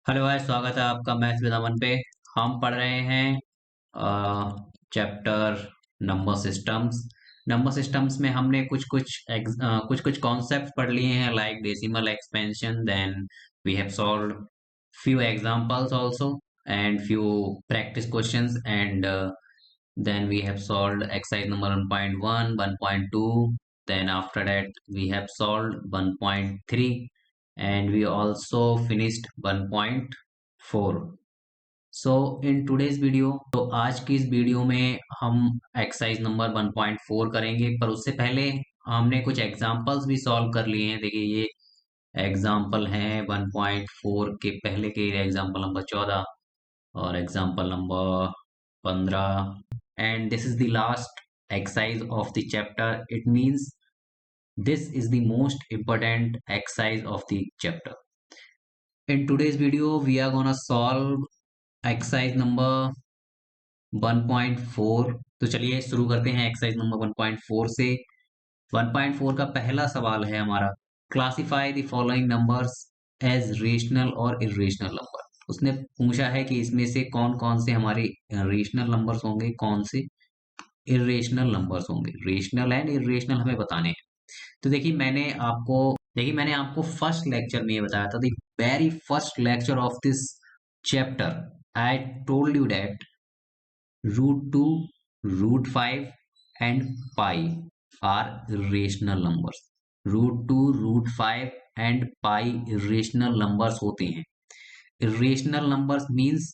Hello भाई, स्वागत है आपका मैथ्स विद अमन पे। हम पढ़ रहे हैं chapter number systems. Number systems में हमने कुछ कुछ कॉन्सेप्ट पढ़ लिए हैं, like decimal expansion. Then we have solved few examples also and few practice questions, and then we have solved exercise number 1.1, 1.2. Then after that we have solved 1.3, and we also finished 1.4. So in today's video, तो आज की इस video में हम exercise number 1.4 करेंगे, पर उससे पहले हमने कुछ एग्जांपल्स भी सॉल्व कर लिए हैं। देखिए, ये एग्जाम्पल हैं 1.4 के पहले के, एग्जाम्पल नंबर 14 और example number 15, and this is the last exercise of the chapter. It means this is the most important exercise of the chapter. In today's video we are gonna solve exercise number 1.4. तो चलिए शुरू करते हैं exercise number 1.4 से। 1.4 का पहला सवाल है हमारा, classify the following numbers as rational और इरेशनल नंबर। उसने पूछा है कि इसमें से कौन कौन से हमारे रेशनल नंबर्स होंगे, कौन से इरेशनल नंबर्स होंगे। रेशनल एंड इरेशनल हमें बताने हैं। तो देखिए मैंने आपको फर्स्ट लेक्चर में ये बताया था, the very first lecture of this chapter I told you that √2, √5 and pi are irrational numbers. √2, √5 and pi irrational numbers होते हैं। Irrational numbers means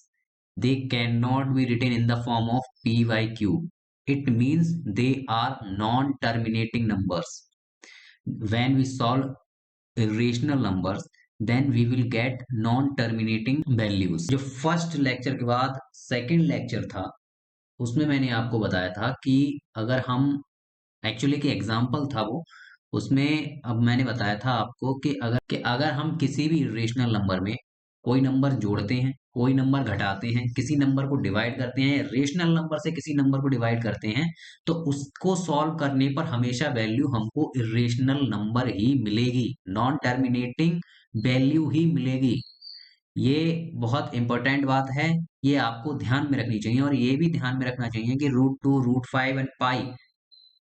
they cannot be written in the form of p by q. It means they are non-terminating numbers. When we solve irrational numbers, then we will get non-terminating values. जो first lecture के बाद second lecture था, उसमें मैंने आपको बताया था कि अगर हम एक्चुअली की एग्जाम्पल था वो, उसमें अब मैंने बताया था आपको कि अगर हम किसी भी इरेशनल नंबर में कोई नंबर जोड़ते हैं, कोई नंबर घटाते हैं, किसी नंबर को डिवाइड करते हैं, रेशनल नंबर से किसी नंबर को डिवाइड करते हैं, तो उसको सॉल्व करने पर हमेशा वैल्यू हमको इरेशनल नंबर ही मिलेगी, नॉन टर्मिनेटिंग वैल्यू ही मिलेगी। ये बहुत इंपॉर्टेंट बात है, ये आपको ध्यान में रखनी चाहिए। और ये भी ध्यान में रखना चाहिए कि √2, √5 and pi,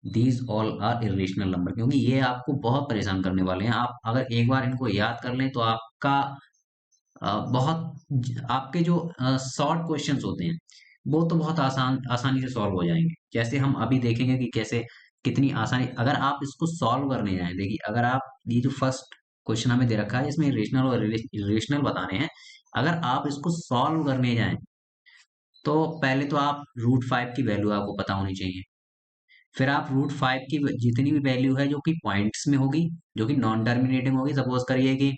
these all are irrational number, क्योंकि ये आपको बहुत परेशान करने वाले हैं। आप अगर एक बार इनको याद कर लें तो आपका आपके जो शॉर्ट क्वेश्चंस होते हैं वो तो बहुत आसानी से सॉल्व हो जाएंगे। जैसे हम अभी देखेंगे कि कैसे, कितनी आसानी अगर आप इसको सॉल्व करने जाएं। देखिए, अगर आप ये जो फर्स्ट क्वेश्चन हमें दे रखा है इसमें रेशनल और इरेशनल बताने हैं, अगर आप इसको सॉल्व करने जाएं तो पहले तो आप √5 की वैल्यू आपको पता होनी चाहिए। फिर आप √5 की जितनी भी वैल्यू है जो कि पॉइंट्स में होगी, जो कि नॉन टर्मिनेटिंग होगी, सपोज करिए कि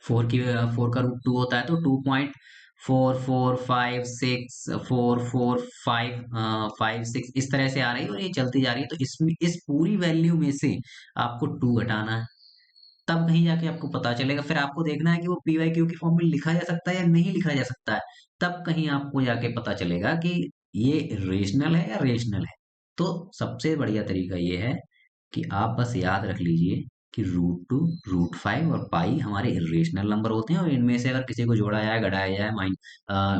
4 का √2 होता है, तो 2.4456445 6 इस तरह से आ रही है और ये चलती जा रही है। तो इसमें इस पूरी वैल्यू में से आपको 2 घटाना है, तब कहीं जाके आपको पता चलेगा। फिर आपको देखना है कि वो पी वाई क्यू की फॉर्म में लिखा जा सकता है या नहीं लिखा जा सकता है, तब कहीं आपको जाके पता चलेगा कि ये रेशनल है या रेशनल है। तो सबसे बढ़िया तरीका ये है कि आप बस याद रख लीजिए कि √2, √5 और पाई हमारे इरेशनल नंबर होते हैं, और इनमें से अगर किसी को जोड़ा जाए, घटाया जाए,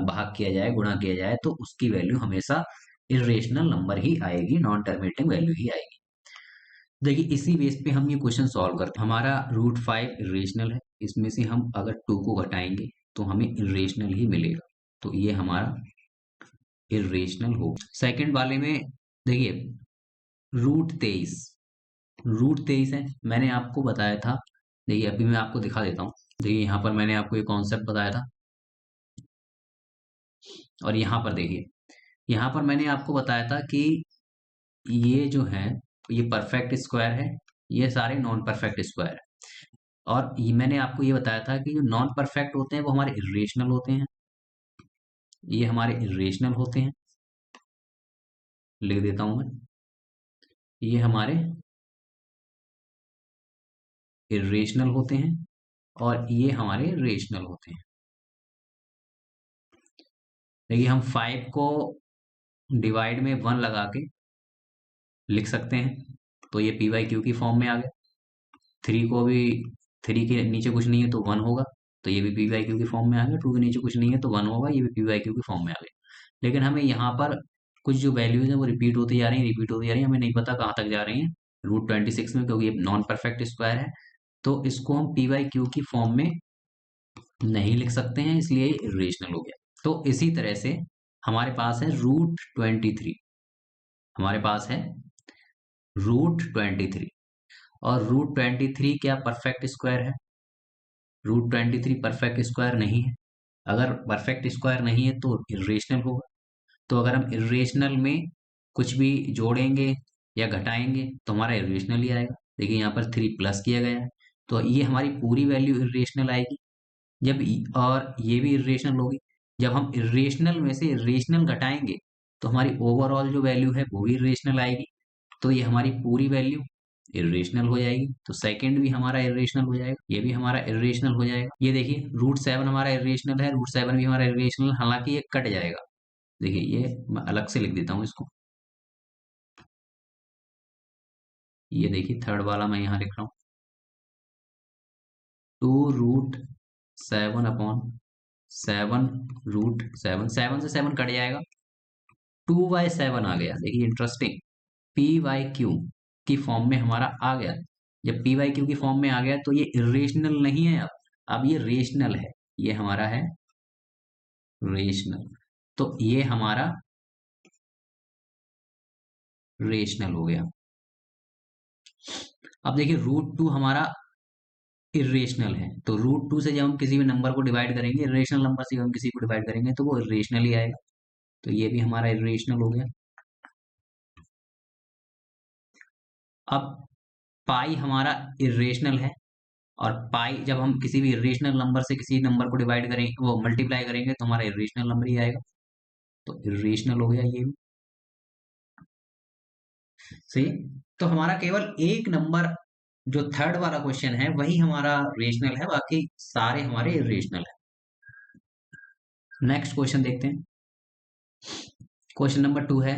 भाग किया जाए, गुणा किया जाए, तो उसकी वैल्यू हमेशा इरेशनल नंबर ही आएगी, नॉन टर्मिनेटिंग वैल्यू ही आएगी। देखिए, इसी बेस पे हम ये क्वेश्चन सॉल्व करते हैं। हमारा √5 इरेशनल है, इसमें से हम अगर 2 को घटाएंगे तो हमें इरेशनल ही मिलेगा, तो ये हमारा इरेशनल हो। सेकंड वाले में देखिए, √23, √23 है, मैंने आपको बताया था। देखिए, अभी मैं आपको दिखा देता हूँ। देखिए, यहाँ पर मैंने आपको ये कॉन्सेप्ट बताया था, और यहाँ पर देखिए, यहाँ पर मैंने आपको बताया था कि ये जो है ये परफेक्ट स्क्वायर है, ये सारे नॉन परफेक्ट स्क्वायर है। और ये मैंने आपको ये बताया था कि जो नॉन परफेक्ट होते हैं वो हमारे इरेशनल होते हैं, ये हमारे इरेशनल होते हैं। लिख देता हूं मैं, ये हमारे इरेशनल होते हैं और ये हमारे रेशनल होते हैं। देखिए, हम 5 को डिवाइड में 1 लगा के लिख सकते हैं, तो ये पी वाई क्यू की फॉर्म में आ गया। 3 को भी, 3 के नीचे कुछ नहीं है तो 1 होगा। तो ये भी पी वाई क्यू की फॉर्म में आ गया, टू के नीचे कुछ नहीं है तो वन होगा, ये भी पी वाई क्यू की फॉर्म में आ गया। लेकिन हमें यहाँ पर कुछ जो वैल्यूज हैं वो रिपीट होती जा रही हैं, रिपीट होती जा रही हैं, हमें नहीं पता कहाँ तक जा रही हैं √26 में, क्योंकि ये नॉन परफेक्ट स्क्वायर है। तो इसको हम पी वाई क्यू की फॉर्म में नहीं लिख सकते हैं, इसलिए इरेशनल हो गया। तो इसी तरह से हमारे पास है √23, हमारे पास है √23, और √23 क्या परफेक्ट स्क्वायर है? √23 परफेक्ट स्क्वायर नहीं है। अगर परफेक्ट स्क्वायर नहीं है तो इरेशनल होगा। तो अगर हम इरेशनल में कुछ भी जोड़ेंगे या घटाएंगे तो हमारा इरेशनल ही आएगा। देखिए यहाँ पर 3 प्लस किया गया है, तो ये हमारी पूरी वैल्यू इरेशनल आएगी। और ये भी इरेशनल होगी। जब हम इरेशनल में से इरेशनल घटाएंगे तो हमारी ओवरऑल जो वैल्यू है वो भी इरेशनल आएगी। तो ये हमारी पूरी वैल्यू इरेशनल हो जाएगी। तो सेकंड भी हमारा इरेशनल हो जाएगा, ये भी हमारा इरेशनल हो जाएगा। ये देखिए √7 हमारा इरेशनल है, √7 भी हमारा इरेशनल, हालांकि ये कट जाएगा। देखिए ये मैं अलग से लिख देता हूँ इसको। ये देखिए थर्ड वाला मैं यहाँ लिख रहा हूँ, 2√7/7, √7, 7 से 7 कट जाएगा, 2/7 आ गया। देखिए इंटरेस्टिंग, पी वाई क्यू की फॉर्म में हमारा आ गया। जब पी वाई क्यू की फॉर्म में आ गया तो ये इरेशनल नहीं है, अब ये रेशनल है। ये हमारा है रेशनल, तो ये हमारा रेशनल हो गया। अब देखिए √2 हमारा इरेशनल है, तो √2 से जब हम किसी भी नंबर को डिवाइड करेंगे, इरेशनल नंबर से जब हम किसी को डिवाइड करेंगे तो वो इरेशनल ही आएगा। तो ये भी हमारा इरेशनल हो गया। अब पाई हमारा इरेशनल है, और पाई जब हम किसी भी इरेशनल नंबर से किसी नंबर को डिवाइड करेंगे, वो मल्टीप्लाई करेंगे तो हमारा इरेशनल नंबर ही आएगा। तो इरेशनल हो गया ये भी। सही। तो हमारा केवल एक नंबर जो थर्ड वाला क्वेश्चन है वही हमारा रेशनल है, बाकी सारे हमारे इरेशनल है। नेक्स्ट क्वेश्चन देखते हैं। क्वेश्चन नंबर 2 है,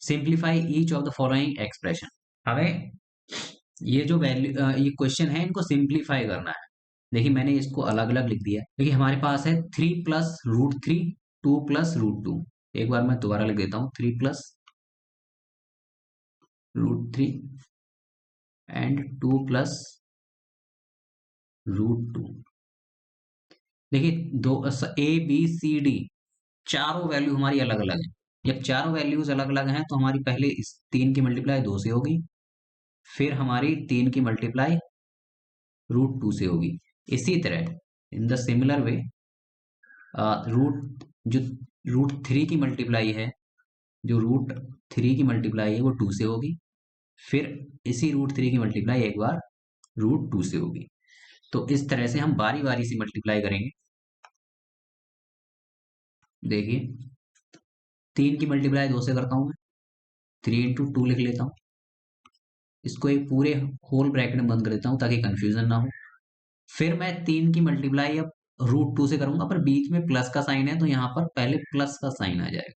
simplify each of the following expression. हमें ये जो वैल्यू ये क्वेश्चन है इनको सिंप्लीफाई करना है। देखिए मैंने इसको अलग अलग लिख दिया है। देखिए हमारे पास है 3 + √3, 2 + √2। एक बार मैं दोबारा लिख देता हूँ, 3 + √3 एंड 2 + √2। देखिए दो ए बी सी डी चारों वैल्यू हमारी अलग अलग है। जब चारों वैल्यूज अलग अलग हैं तो हमारी पहले इस 3 की मल्टीप्लाई 2 से होगी, फिर हमारी 3 की मल्टीप्लाई √2 से होगी। इसी तरह in the similar way root जो √3 की मल्टीप्लाई है, जो √3 की मल्टीप्लाई है वो 2 से होगी, फिर इसी √3 की मल्टीप्लाई एक बार √2 से होगी। तो इस तरह से हम बारी बारी से मल्टीप्लाई करेंगे। देखिए 3 की मल्टीप्लाई 2 से करता हूं मैं, 3 × 2 लिख लेता हूँ। इसको एक पूरे होल ब्रैकेट में बंद कर देता हूँ ताकि कंफ्यूजन ना हो। फिर मैं 3 की मल्टीप्लाई अब √2 से करूंगा, पर बीच में प्लस का साइन है तो यहाँ पर पहले प्लस का साइन आ जाएगा,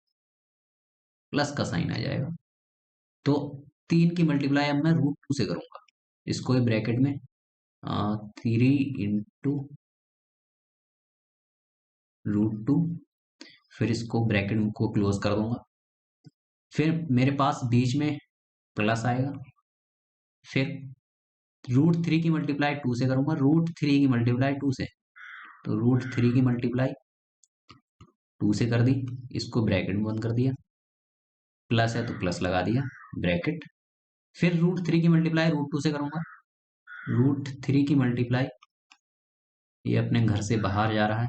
प्लस का साइन आ जाएगा। तो 3 की मल्टीप्लाई अब मैं √2 से करूंगा। इसको एक ब्रैकेट में 3 × √2, फिर इसको ब्रैकेट को क्लोज कर दूंगा। फिर मेरे पास बीच में प्लस आएगा, फिर √3 की मल्टीप्लाई 2 से करूंगा, √3 की मल्टीप्लाई 2 से, तो √3 की मल्टीप्लाई 2 से कर दी, इसको ब्रैकेट में बंद कर दिया, प्लस है तो प्लस लगा दिया ब्रैकेट। फिर √3 की मल्टीप्लाई √2 से करूंगा, √3 की मल्टीप्लाई, ये अपने घर से बाहर जा रहा है,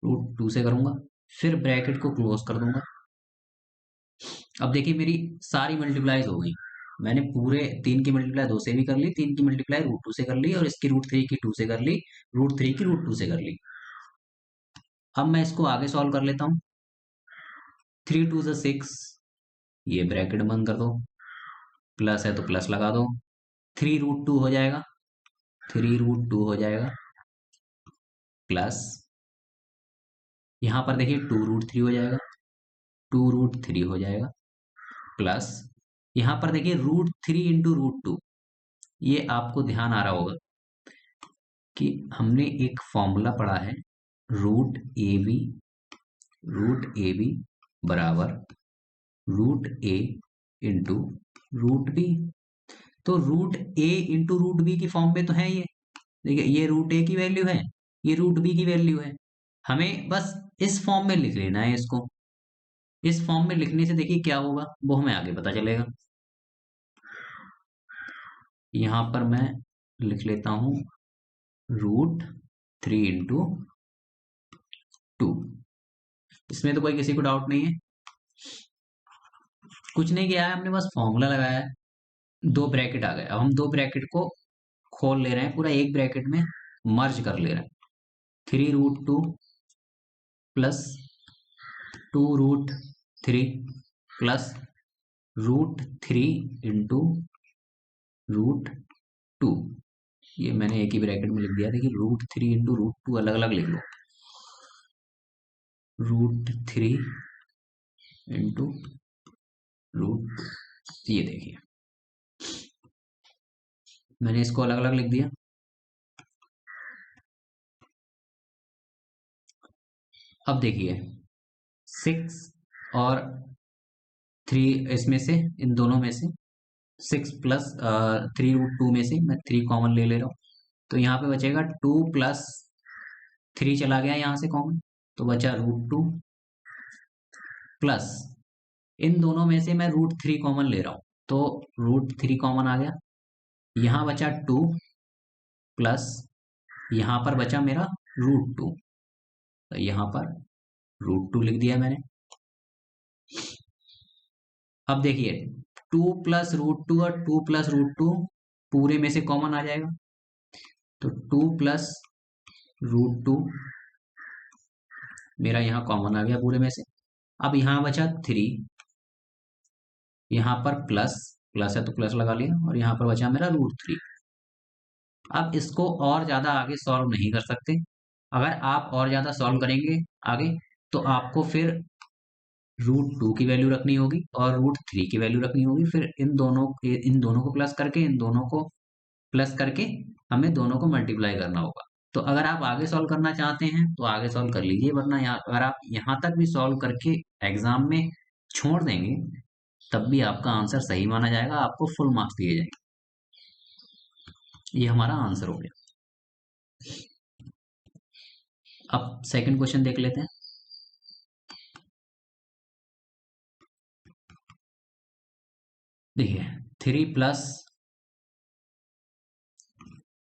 √2 से करूंगा, फिर ब्रैकेट को क्लोज कर दूंगा। अब देखिए मेरी सारी मल्टीप्लाईज हो गई। मैंने पूरे 3 की मल्टीप्लाई 2 से भी कर ली, 3 की मल्टीप्लाई √2 से कर ली, और इसकी √3 की 2 से कर ली, √3 की √2 से कर ली। अब मैं इसको आगे सॉल्व कर लेता हूँ। 3 × 2 = 6, ये ब्रैकेट बंद कर दो, प्लस है तो प्लस लगा दो, 3√2 हो जाएगा, 3√2 हो जाएगा, प्लस यहाँ पर देखिए 2√3 हो जाएगा, 2√3 हो जाएगा, प्लस यहाँ पर देखिए √3 × √2, ये आपको ध्यान आ रहा होगा, कि हमने एक फॉर्मूला पढ़ा है, रूट ए बी बराबर रूट ए इंटू रूट बी। तो रूट ए इंटू रूट बी की फॉर्म में तो है ये। देखिए ये रूट ए की वैल्यू है, ये रूट बी की वैल्यू है। हमें बस इस फॉर्म में लिख लेना है इसको। इस फॉर्म में लिखने से देखिए क्या होगा वो हमें आगे पता चलेगा। यहां पर मैं लिख लेता हूं रूट 3 इंटू 2। इसमें तो कोई किसी को डाउट नहीं है, कुछ नहीं किया है हमने, बस फॉर्मूला लगाया है। दो ब्रैकेट आ गए, अब हम दो ब्रैकेट को खोल ले रहे हैं, पूरा एक ब्रैकेट में मर्ज कर ले रहे हैं। 3√2 प्लस 2√3 प्लस √3 इंटू √2। ये मैंने एक ही ब्रैकेट में लिख दिया था कि √3 इंटू √2 अलग अलग लिख लो। √3 इंटू √2, ये देखिए मैंने इसको अलग अलग लिख दिया। अब देखिए 6 और 3, इसमें से इन दोनों में से 6 प्लस 3√2 में से मैं 3 कॉमन ले रहा हूँ, तो यहाँ पे बचेगा 2 प्लस 3 चला गया यहाँ से कॉमन, तो बचा √2 प्लस इन दोनों में से मैं √3 कॉमन ले रहा हूँ, तो √3 कॉमन आ गया। यहाँ बचा 2 प्लस यहाँ पर बचा मेरा √2, तो यहाँ पर √2 लिख दिया मैंने। अब देखिए 2 प्लस √2 और 2 प्लस √2 पूरे में से कॉमन आ जाएगा, तो 2 प्लस √2 मेरा यहाँ कॉमन आ गया पूरे में से। अब यहाँ बचा 3, यहाँ पर प्लस प्लस है तो प्लस लगा लिया, और यहाँ पर बचा मेरा √3। अब इसको और ज्यादा आगे सॉल्व नहीं कर सकते। अगर आप और ज्यादा सॉल्व करेंगे आगे तो आपको फिर √2 की वैल्यू रखनी होगी और √3 की वैल्यू रखनी होगी, फिर इन दोनों को प्लस करके इन दोनों को प्लस करके हमें दोनों को मल्टीप्लाई करना होगा। तो अगर आप आगे सॉल्व करना चाहते हैं तो आगे सॉल्व कर लीजिए, वरना यहाँ अगर आप यहाँ तक भी सॉल्व करके एग्जाम में छोड़ देंगे तब भी आपका आंसर सही माना जाएगा, आपको फुल मार्क्स दिए जाएंगे। ये हमारा आंसर हो गया। अब सेकंड क्वेश्चन देख लेते हैं। देखिए 3 प्लस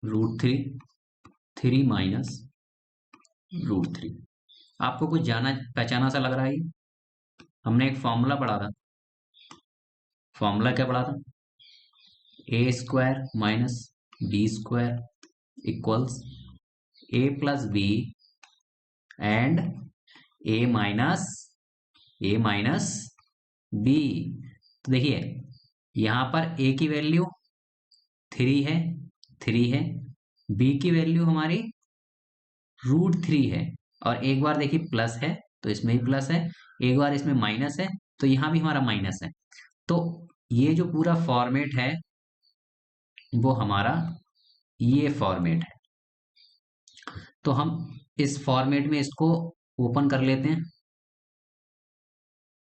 √3 3 माइनस √3। आपको कुछ जाना पहचाना सा लग रहा है? हमने एक फॉर्मूला पढ़ा था। फॉर्मूला क्या पढ़ा था? a² minus b² equals a plus b and a minus b। तो देखिए यहाँ पर a की वैल्यू 3 है, b की वैल्यू हमारी √3 है, और एक बार देखिए प्लस है तो इसमें भी प्लस है, एक बार इसमें माइनस है तो यहाँ भी हमारा माइनस है। तो ये जो पूरा फॉर्मेट है वो हमारा ये फॉर्मेट है। तो हम इस फॉर्मेट में इसको ओपन कर लेते हैं।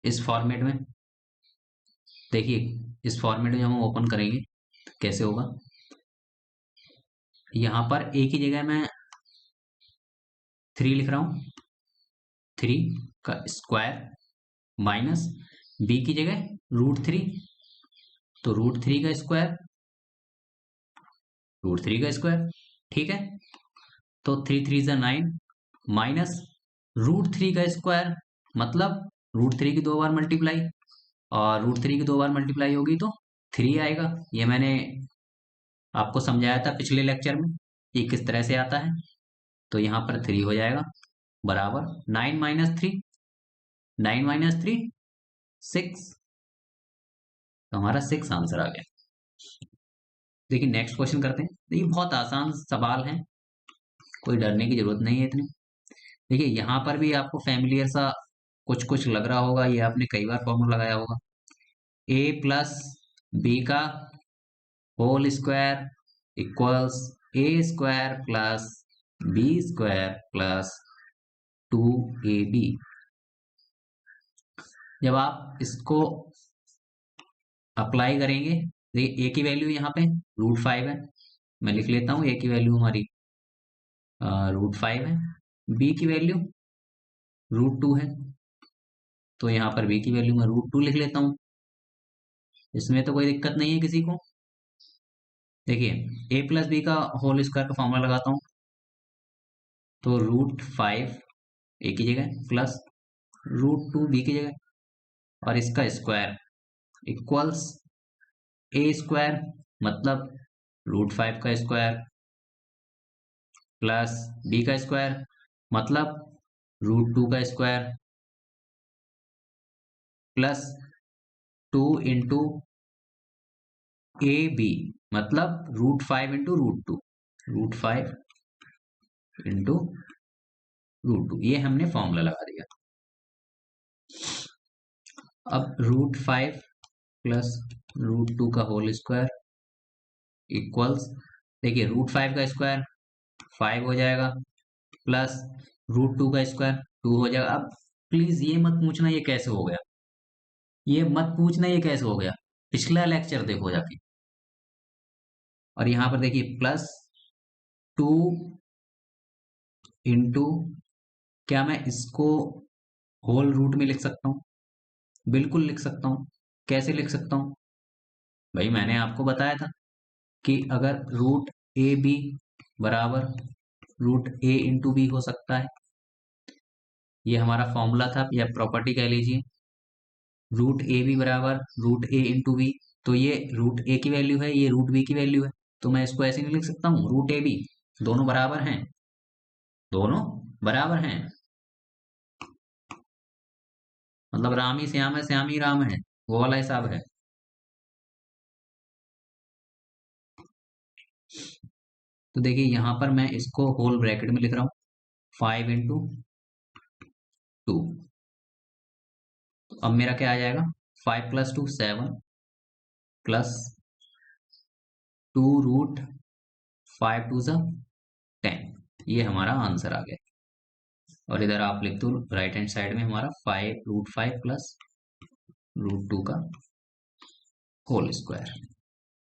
इस फॉर्मेट में देखिए, इस फॉर्मेट में हम ओपन करेंगे तो कैसे होगा। यहाँ पर a की जगह मैं 3 लिख रहा हूं, 3 का स्क्वायर माइनस b की जगह √3, तो √3 का स्क्वायर, ठीक है। तो 3 3 जा 9 माइनस √3 का स्क्वायर, मतलब √3 की 2 बार मल्टीप्लाई, और √3 की 2 बार मल्टीप्लाई होगी तो 3 आएगा। ये मैंने आपको समझाया था पिछले लेक्चर में ये किस तरह से आता है। तो यहाँ पर 3 हो जाएगा बराबर 9 माइनस 3, 6। तो हमारा 6 आंसर आ गया। देखिए नेक्स्ट क्वेश्चन करते हैं। देखिए बहुत आसान सवाल है, कोई डरने की जरूरत नहीं है इतनी। देखिए यहाँ पर भी आपको फैमिलियर सा कुछ कुछ लग रहा होगा, ये आपने कई बार फॉर्मूला लगाया होगा। a प्लस बी का whole square equals a² plus b square plus 2ab। जब आप इसको अप्लाई करेंगे, देखिए ए की वैल्यू यहाँ पे √5 है, मैं लिख लेता हूँ ए की वैल्यू हमारी √5 है, बी की वैल्यू √2 है, तो यहाँ पर बी की वैल्यू मैं √2 लिख लेता हूँ। इसमें तो कोई दिक्कत नहीं है किसी को। देखिए a प्लस बी का होल स्क्वायर का फॉर्मूला लगाता हूँ, तो √5 ए की जगह प्लस √2 बी की जगह और इसका स्क्वायर इक्वल्स ए स्क्वायर मतलब √5 का स्क्वायर प्लस बी का स्क्वायर मतलब √2 का square plus 2 into a b मतलब √5 इंटू √2, √5 इंटू √2, ये हमने फॉर्मूला लगा दिया। अब √5 प्लस √2 का होल स्क्वायर इक्वल्स, देखिए √5 का स्क्वायर 5 हो जाएगा प्लस √2 का स्क्वायर 2 हो जाएगा। अब प्लीज ये मत पूछना ये कैसे हो गया, ये मत पूछना ये कैसे हो गया, पिछला लेक्चर देखो जाके। और यहाँ पर देखिए प्लस 2 इंटू, क्या मैं इसको होल रूट में लिख सकता हूँ? बिल्कुल लिख सकता हूँ। कैसे लिख सकता हूँ भाई? मैंने आपको बताया था कि अगर √ab बराबर √a इंटू बी हो सकता है, ये हमारा फॉर्मूला था या प्रॉपर्टी कह लीजिए। √ab बराबर √a इंटू बी, तो ये √a की वैल्यू है, ये √b की वैल्यू है, तो मैं इसको ऐसे नहीं लिख सकता हूँ √ab, दोनों बराबर हैं, दोनों बराबर हैं, मतलब राम ही श्याम है, श्याम ही राम है, वो वाला हिसाब है। तो देखिए यहाँ पर मैं इसको होल ब्रैकेट में लिख रहा हूँ 5 इंटू 2, अब मेरा क्या आ जाएगा 5 प्लस 2 7 प्लस 2√5 टू ज़ 10, ये हमारा आंसर आ गया। और इधर आप लिख दो राइट हैंड साइड में हमारा 5√5 प्लस √2 का होल स्क्वायर।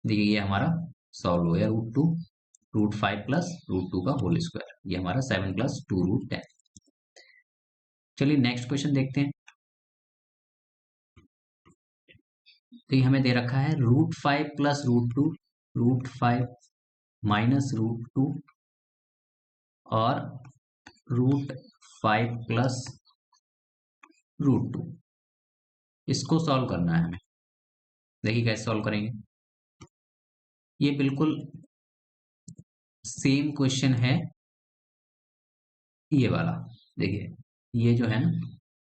देखिए ये हमारा सॉल्व हो गया, √5 प्लस √2 का होल स्क्वायर, ये हमारा 7 प्लस 2√10। चलिए नेक्स्ट क्वेश्चन देखते हैं। तो ये हमें दे रखा है √5 प्लस √2, √5 माइनस √2 और √5 प्लस √2, इसको सॉल्व करना है हमें। देखिए कैसे सॉल्व करेंगे, ये बिल्कुल सेम क्वेश्चन है ये वाला। देखिए ये जो है ना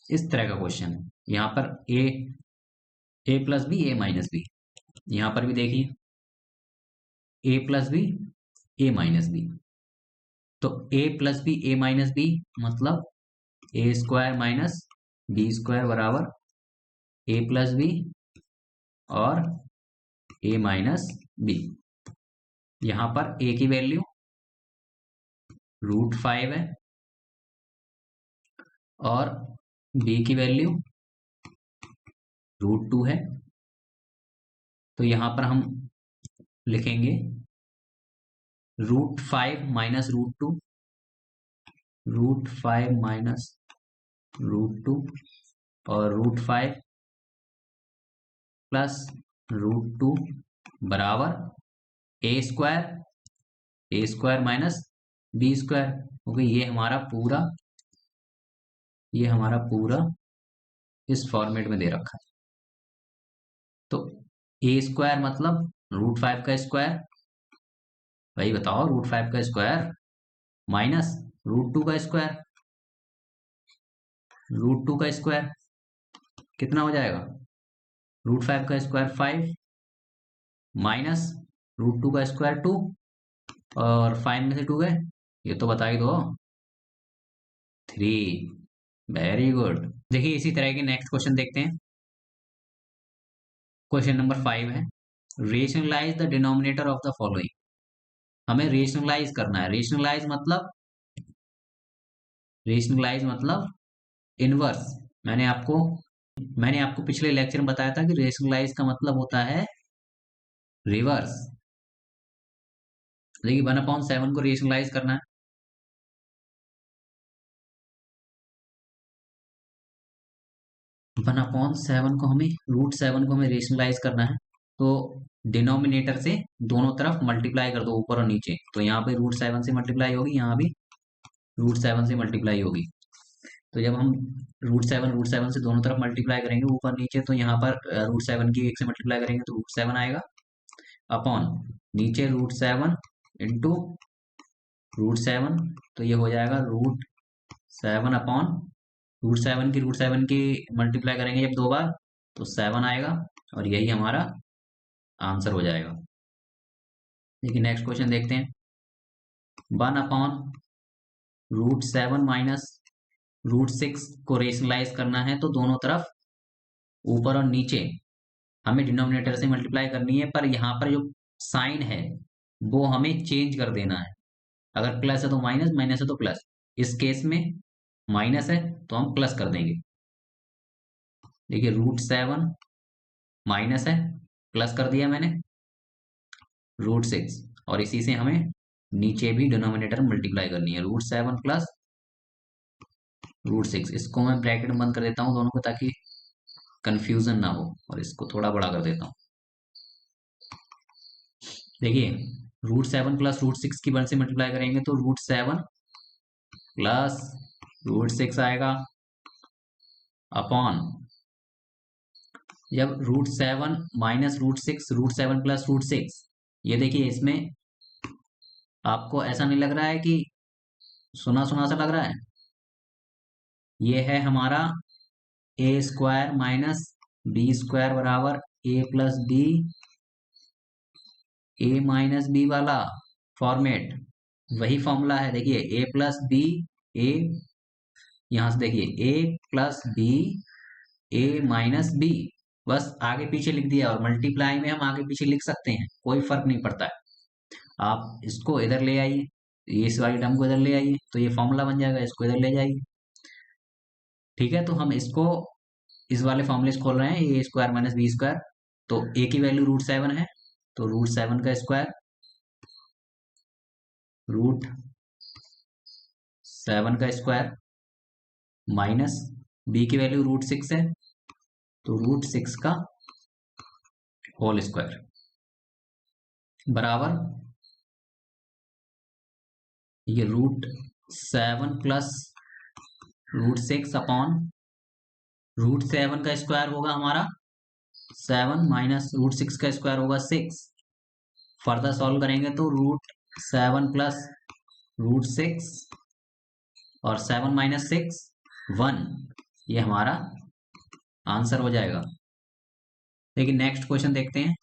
इस तरह का क्वेश्चन है, यहाँ पर ए प्लस बी ए माइनस बी, यहाँ पर भी देखिए ए प्लस बी ए माइनस बी, तो ए प्लस बी ए माइनस बी मतलब ए स्क्वायर माइनस बी स्क्वायर बराबर ए प्लस बी और ए माइनस बी। यहाँ पर ए की वैल्यू √5 है और बी की वैल्यू √2 है, तो यहाँ पर हम लिखेंगे √5 माइनस √2, √5 माइनस √2 और √5 प्लस √2 बराबर ए स्क्वायर माइनस बी स्क्वायर हो गई। ये हमारा पूरा इस फॉर्मेट में दे रखा है। तो ए स्क्वायर मतलब √5 का स्क्वायर, भाई बताओ √5 का स्क्वायर माइनस √2 का स्क्वायर, √2 का स्क्वायर कितना हो जाएगा, √5 का स्क्वायर 5 माइनस √2 का स्क्वायर 2 और 5 में से 2 गए, ये तो बता ही दो 3। Very good. देखिए इसी तरह के नेक्स्ट क्वेश्चन देखते हैं। क्वेश्चन नंबर 5 है rationalize the denominator of the following. हमें रेशनलाइज करना है, रेशनलाइज मतलब रेशनलाइज मतलब इनवर्स। मैंने आपको मैंने आपको पिछले लेक्चर में बताया था कि रेशनलाइज का मतलब होता है रिवर्स। देखिए 1/7 को रेशनलाइज करना है। 1/7 को हमें √7 को हमें रेशनलाइज करना है। तो डिनोमिनेटर से दोनों तरफ मल्टीप्लाई कर दो, ऊपर और नीचे। तो यहाँ पे √7 से मल्टीप्लाई होगी, यहाँ भी √7 से मल्टीप्लाई होगी। तो जब हम √7 से दोनों तरफ मल्टीप्लाई करेंगे ऊपर नीचे, तो यहाँ पर √7 की 1 से मल्टीप्लाई करेंगे तो √7 आएगा, अपॉन नीचे √7 इंटू √7। तो ये हो जाएगा √7 अपॉन √7 की मल्टीप्लाई करेंगे जब 2 बार, तो 7 आएगा, और यही हमारा आंसर हो जाएगा। देखिए नेक्स्ट क्वेश्चन देखते हैं। 1/√7 माइनस √6 को रेशनलाइज करना है, तो दोनों तरफ ऊपर और नीचे हमें डिनोमिनेटर से मल्टीप्लाई करनी है, पर यहाँ पर जो साइन है वो हमें चेंज कर देना है। अगर प्लस है तो माइनस, माइनस है तो प्लस। इस केस में माइनस है तो हम प्लस कर देंगे। देखिए √7 माइनस है, प्लस कर दिया मैंने √6, और इसी से हमें नीचे भी डिनोमिनेटर मल्टीप्लाई करनी है, √7 प्लस √6। इसको मैं ब्रैकेट में बंद कर देता हूँ दोनों को, ताकि कंफ्यूजन ना हो, और इसको थोड़ा बड़ा कर देता हूँ। देखिए √7 प्लस √6 की 1 से मल्टीप्लाई करेंगे तो √7 प्लस √6 आएगा, अपॉन जब √7 माइनस √6, √7 प्लस √6। ये देखिए इसमें आपको ऐसा नहीं लग रहा है कि सुना सुना सा लग रहा है? ये है हमारा a² माइनस b² बराबर a plus b, a minus b वाला फॉर्मेट। वही फॉर्मूला है, देखिए a प्लस बी, a, यहां से देखिए a plus b, a minus b, बस आगे पीछे लिख दिया। और मल्टीप्लाई में हम आगे पीछे लिख सकते हैं, कोई फर्क नहीं पड़ता है। आप इसको इधर ले आइए, इस वाली टर्म को इधर ले आइए, तो ये फॉर्मूला बन जाएगा, इसको इधर ले जाइए। ठीक है, तो हम इसको इस वाले फॉर्मूले से खोल रहे हैं, a² माइनस b²। तो a की वैल्यू √7 है, तो √7 का स्क्वायर, √7 का स्क्वायर, माइनस b की वैल्यू √6 है, तो √6 का होल स्क्वायर, बराबर ये √7 प्लस √6 अपॉन √7 का स्क्वायर होगा हमारा 7, माइनस √6 का स्क्वायर होगा 6। फर्दर सॉल्व करेंगे तो √7 प्लस √6 और 7 माइनस 6 1, ये हमारा आंसर हो जाएगा। लेकिन नेक्स्ट क्वेश्चन देखते हैं।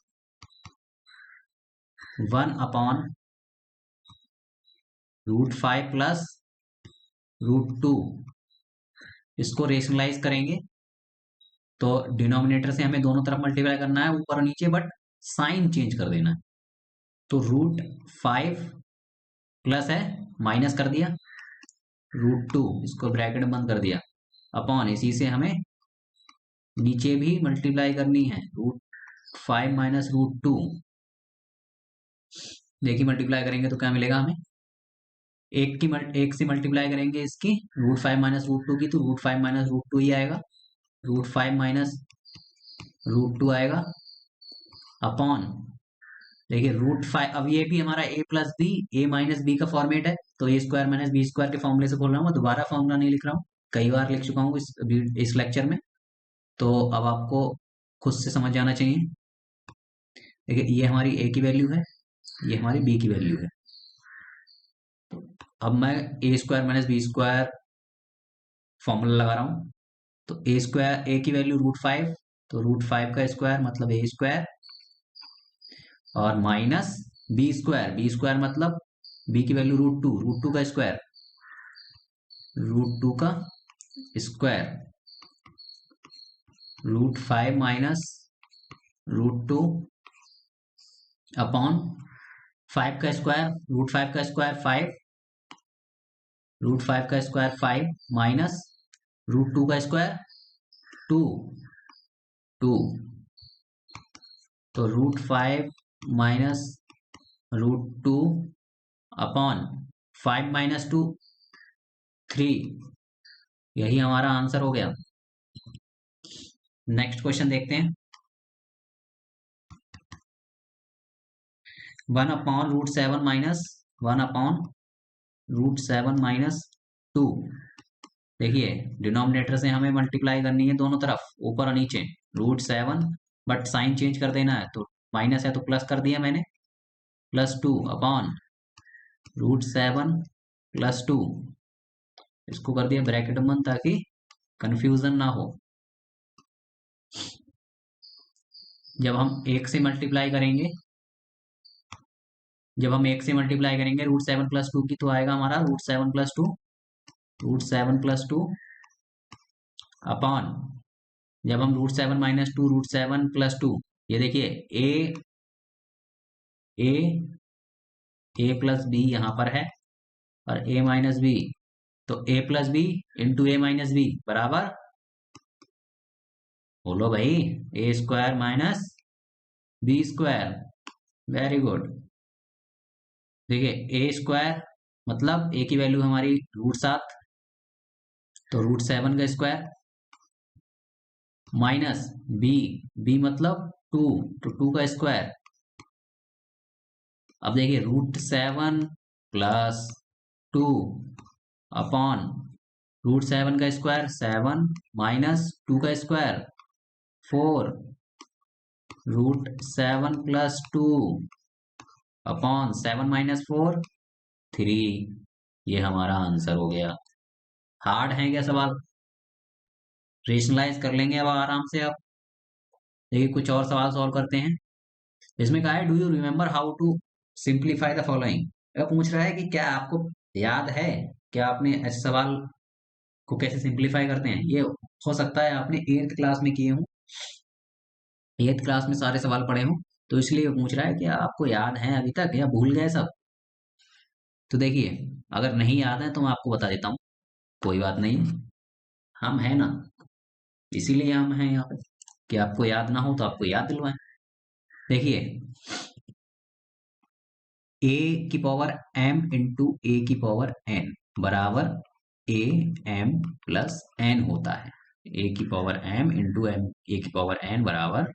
1/√5 प्लस √2, इसको रेशनलाइज करेंगे तो डिनोमिनेटर से हमें दोनों तरफ मल्टीप्लाई करना है, ऊपर और नीचे, बट साइन चेंज कर देना है। तो √5 प्लस है, माइनस कर दिया, √2 इसको ब्रैकेट में बंद कर दिया, अपॉन इसी से हमें नीचे भी मल्टीप्लाई करनी है, √5 माइनस √2। देखिए मल्टीप्लाई करेंगे तो क्या मिलेगा हमें, एक से मल्टीप्लाई करेंगे इसकी √5 माइनस √2 की, तो √5 माइनस √2 ही आएगा, √5 माइनस √2 आएगा, अपॉन देखिए √5। अब ये भी हमारा a plus b, a minus b का फॉर्मेट है, तो a² माइनस b² के फॉर्मूले से खोल रहा हूँ, मैं दोबारा फॉर्मूला नहीं लिख रहा हूँ, कई बार लिख चुका हूँ इस लेक्चर में। तो अब आपको खुद से समझ जाना चाहिए। देखिए ये हमारी a की वैल्यू है, ये हमारी b की वैल्यू है। अब मैं a² माइनस b² फॉर्मूला लगा रहा हूँ। तो a की वैल्यू √5, तो √5 का स्क्वायर मतलब a², और माइनस b² मतलब b की वैल्यू √2 का स्क्वायर, √2 का स्क्वायर, √5 माइनस √2 अपॉन 5 का स्क्वायर, √5 का स्क्वायर 5, रूट 5 का स्क्वायर 5 माइनस रूट 2 का स्क्वायर 2 2, तो root 5 minus root 2 upon 5 minus 2 3, यही हमारा आंसर हो गया। नेक्स्ट क्वेश्चन देखते हैं। 1/√7 माइनस 2, देखिए डिनोमिनेटर से हमें मल्टीप्लाई करनी है दोनों तरफ, ऊपर और नीचे। √7, बट साइन चेंज कर देना है, तो माइनस है तो प्लस कर दिया मैंने, +2 अपॉन √7 +2, इसको कर दिया ब्रैकेट बंद ताकि कंफ्यूजन ना हो। जब हम एक से मल्टीप्लाई करेंगे √7 + 2 की, तो आएगा हमारा √7 + 2 अपॉन, जब हम √7 - 2 √7 + 2, ये देखिए ए प्लस बी यहाँ पर है और a माइनस बी, तो a plus b into a minus b बराबर, बोलो भाई, a² minus b²। Very good. देखिए a² मतलब a की वैल्यू हमारी √7, तो √7 का स्क्वायर माइनस b मतलब 2, तो 2 का स्क्वायर। अब देखिए √7 + 2 अपॉन √7 का स्क्वायर 7 माइनस 2 का स्क्वायर 4, √7 + 2 अपॉन 7 माइनस 4 3, ये हमारा आंसर हो गया। हार्ड है क्या सवाल? रेशनलाइज कर लेंगे अब आराम से। अब देखिए कुछ और सवाल सॉल्व करते हैं। इसमें कहा है, do you remember how to simplify the following. पूछ रहा है कि क्या आपको याद है, क्या आपने ऐसे सवाल को कैसे सिंप्लीफाई करते हैं। ये हो सकता है आपने 8th क्लास में किए हों, 8th क्लास में सारे सवाल पढ़े हों, तो इसलिए पूछ रहा है कि आपको याद है अभी तक या भूल गए सब। तो देखिए अगर नहीं याद है तो मैं आपको बता देता हूँ, कोई बात नहीं, हम है ना, इसीलिए हम हैं यहाँ पे कि आपको याद ना हो तो आपको याद दिलवाएं। देखिए a⁴m इंटू a⁴n बराबर am प्लस n होता है। a⁴m इंटू a⁴n बराबर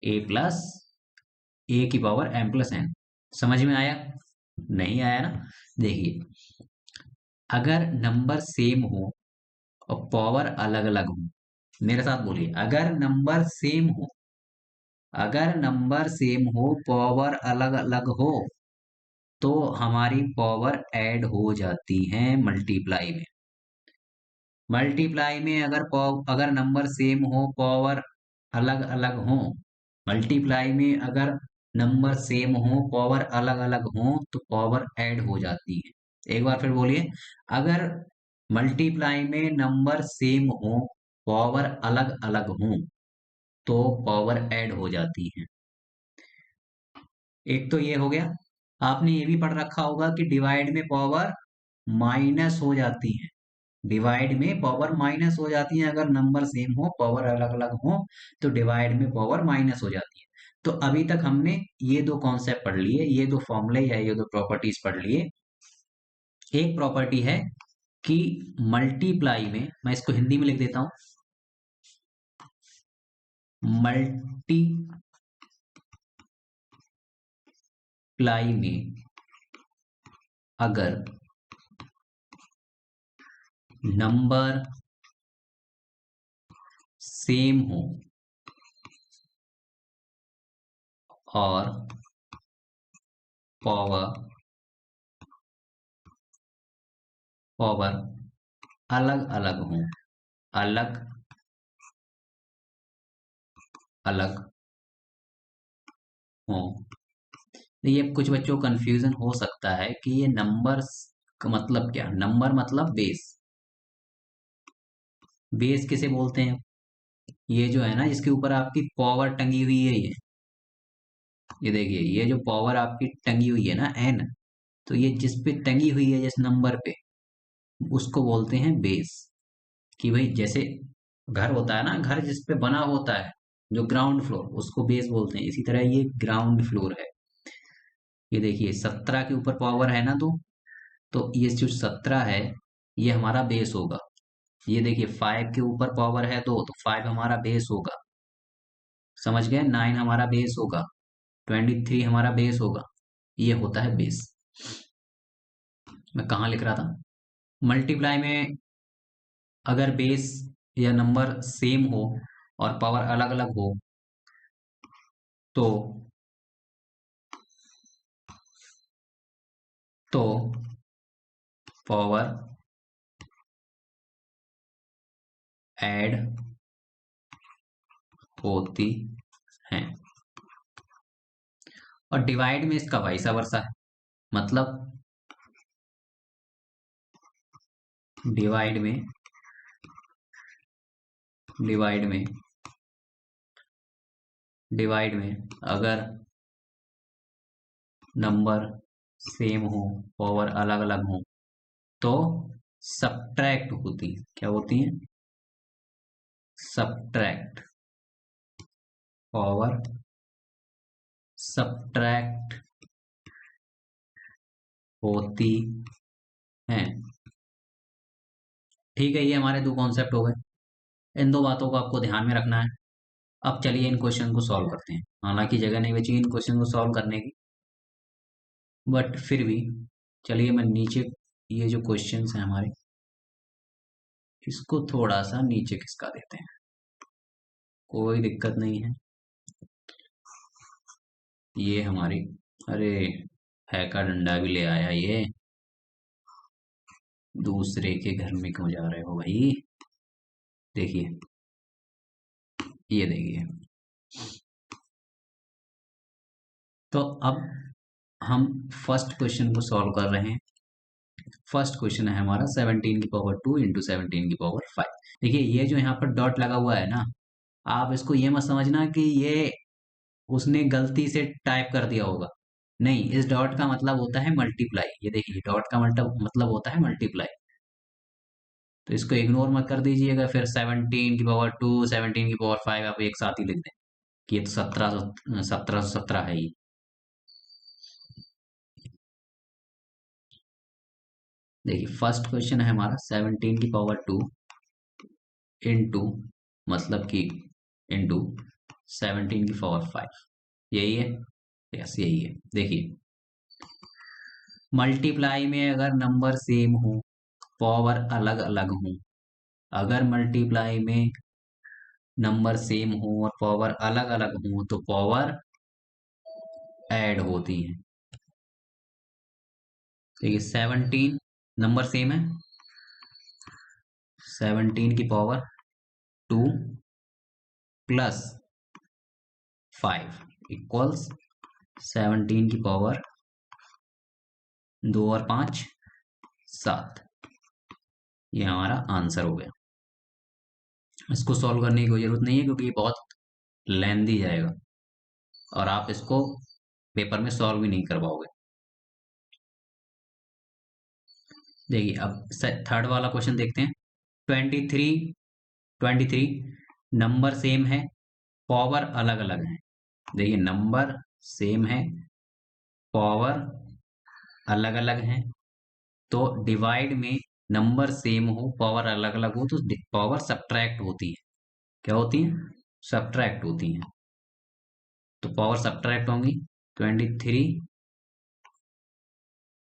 a plus a⁴m plus n। समझ में आया? नहीं आया ना? देखिए अगर नंबर सेम हो और पावर अलग अलग हो, मेरे साथ बोलिए, अगर नंबर सेम हो, पावर अलग अलग हो, तो हमारी पावर ऐड हो जाती है मल्टीप्लाई में। अगर नंबर सेम हो, पावर अलग अलग हो, मल्टीप्लाई में अगर नंबर सेम हो, पावर अलग अलग हो, तो पावर ऐड हो जाती है। एक बार फिर बोलिए, अगर मल्टीप्लाई में नंबर सेम हो, पावर अलग अलग हो, तो पावर ऐड हो जाती है। एक तो ये हो गया। आपने ये भी पढ़ रखा होगा कि डिवाइड में पावर माइनस हो जाती है, डिवाइड में पावर माइनस हो जाती है। अगर नंबर सेम हो, पावर अलग अलग हो, तो डिवाइड में पावर माइनस हो जाती है। तो अभी तक हमने ये दो कॉन्सेप्ट पढ़ लिए, ये दो फॉर्मूले या ये दो प्रॉपर्टीज पढ़ लिए। एक प्रॉपर्टी है कि मल्टीप्लाई में, मैं इसको हिंदी में लिख देता हूं, मल्टीप्लाई में अगर नंबर सेम हो और पावर अलग अलग हो, अलग अलग हो। ये कुछ बच्चों को कंफ्यूजन हो सकता है कि ये नंबर्स का मतलब क्या। नंबर मतलब बेस। बेस किसे बोलते हैं? ये जो है ना, जिसके ऊपर आपकी पावर टंगी हुई है, ये देखिए, ये जो पावर आपकी टंगी हुई है ना n, तो ये जिस पे टंगी हुई है, जिस नंबर पे, उसको बोलते हैं बेस। कि भाई जैसे घर होता है ना, घर जिस पे बना होता है, जो ग्राउंड फ्लोर, उसको बेस बोलते हैं। इसी तरह ये ग्राउंड फ्लोर है। ये देखिए 17 के ऊपर पावर है ना, तो ये जो 17 है ये हमारा बेस होगा। ये देखिए 5 के ऊपर पावर है 2, तो 5 हमारा बेस होगा। समझ गए? 9 हमारा बेस होगा, 23 हमारा बेस होगा। ये होता है बेस। मैं कहाँ लिख रहा था? मल्टीप्लाई में अगर बेस या नंबर सेम हो और पावर अलग अलग हो तो तो पावर ऐड होती है। और डिवाइड में इसका वाइसा वर्सा है। मतलब डिवाइड में डिवाइड में डिवाइड में अगर नंबर सेम हो, पावर अलग अलग हो, तो सब्ट्रैक्ट होती है। क्या होती है? सब्ट्रैक्ट। पावर सब्ट्रैक्ट होती है। ठीक है, ये हमारे दो कॉन्सेप्ट हो गए। इन दो बातों को आपको ध्यान में रखना है। अब चलिए इन क्वेश्चन को सॉल्व करते हैं। हालांकि जगह नहीं बची इन क्वेश्चन को सॉल्व करने की, बट फिर भी चलिए मैं नीचे, ये जो क्वेश्चंस हैं हमारे, इसको थोड़ा सा नीचे खिसका देते हैं। कोई दिक्कत नहीं है। ये हमारी, अरे है का डंडा भी ले आया ये। दूसरे के घर में क्यों जा रहे हो भाई? देखिए, ये देखिए। तो अब हम फर्स्ट क्वेश्चन को सॉल्व कर रहे हैं। फर्स्ट क्वेश्चन है हमारा 17 की पावर 2 इंटू 17 की पावर 5। देखिए ये जो यहाँ पर डॉट लगा हुआ है ना, आप इसको ये मत समझना कि ये उसने गलती से टाइप कर दिया होगा। नहीं, इस डॉट का मतलब होता है मल्टीप्लाई। ये देखिए डॉट का मतलब होता है मल्टीप्लाई। तो इसको इग्नोर मत कर दीजिएगा। फिर 17 की पावर 2, 17 की पावर 5 आप एक साथ ही लिख दें कि ये तो 1717 है ये। देखिए फर्स्ट क्वेश्चन है हमारा 17 की पावर 2 इंटू, मतलब कि इंटू 17 की पावर 5। यही है? यस यही है। देखिए मल्टीप्लाई में अगर नंबर सेम हो, पावर अलग अलग हो, अगर मल्टीप्लाई में नंबर सेम हो और पावर अलग अलग हो तो पावर ऐड होती है। देखिए 17 नंबर सेम है, 17 की पावर 2 प्लस 5 इक्वल्स 17 की पावर 2 और 5 7। ये हमारा आंसर हो गया। इसको सॉल्व करने की कोई जरूरत नहीं है क्योंकि ये बहुत लेंदी जाएगा और आप इसको पेपर में सॉल्व भी नहीं कर पाओगे। देखिए अब थर्ड वाला क्वेश्चन देखते हैं। 23 23 नंबर सेम है, पावर अलग अलग है। देखिए नंबर सेम है, पावर अलग अलग है, तो डिवाइड में नंबर सेम हो पावर अलग अलग हो तो पावर सब्ट्रैक्ट होती है। क्या होती है? सब्ट्रैक्ट होती है। तो पावर सब्ट्रैक्ट होंगी। 23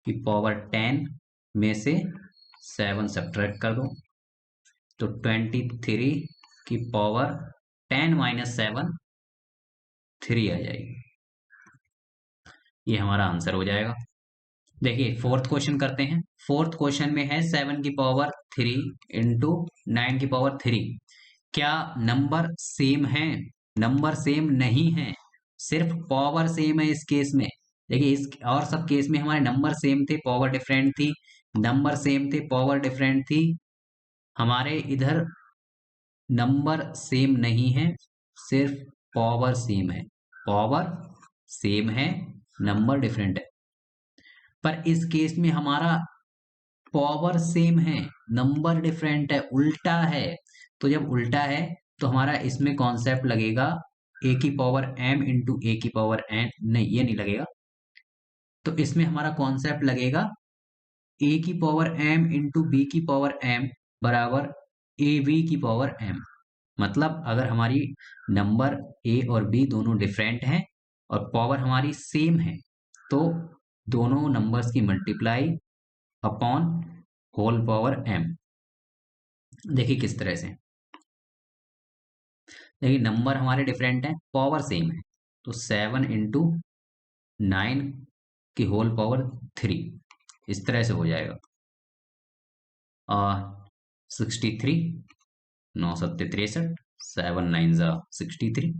की पावर 10 में से 7 सब्ट्रैक्ट कर दो, तो 23 की पावर 10 माइनस 7 3 आ जाएगी। ये हमारा आंसर हो जाएगा। देखिए फोर्थ क्वेश्चन करते हैं। फोर्थ क्वेश्चन में है 7 की पावर 3 इंटू 9 की पावर 3। क्या नंबर सेम है? नंबर सेम नहीं है, सिर्फ पावर सेम है इस केस में। देखिए इस और सब केस में हमारे नंबर सेम थे, पावर डिफरेंट थी। नंबर सेम थे, पावर डिफरेंट थी। हमारे इधर नंबर सेम नहीं है, सिर्फ पावर सेम है। पावर सेम है, नंबर डिफरेंट है। पर इस केस में हमारा पावर सेम है, नंबर डिफरेंट है, उल्टा है। तो जब उल्टा है तो हमारा इसमें कॉन्सेप्ट लगेगा ए की पावर एम इंटू ए की पावर एन, नहीं ये नहीं लगेगा। तो इसमें हमारा कॉन्सेप्ट लगेगा ए की पावर एम इंटू बी की पावर एम बराबर ए बी की पावर एम। मतलब अगर हमारी नंबर ए और बी दोनों डिफरेंट हैं और पावर हमारी सेम है, तो दोनों नंबर्स की multiply upon whole power m. देखिए किस तरह से, देखिए नंबर हमारे डिफरेंट हैं, पावर सेम है, तो 7 इंटू 9 की होल पावर 3, इस तरह से हो जाएगा। 63, 9 7 63, 7 9 63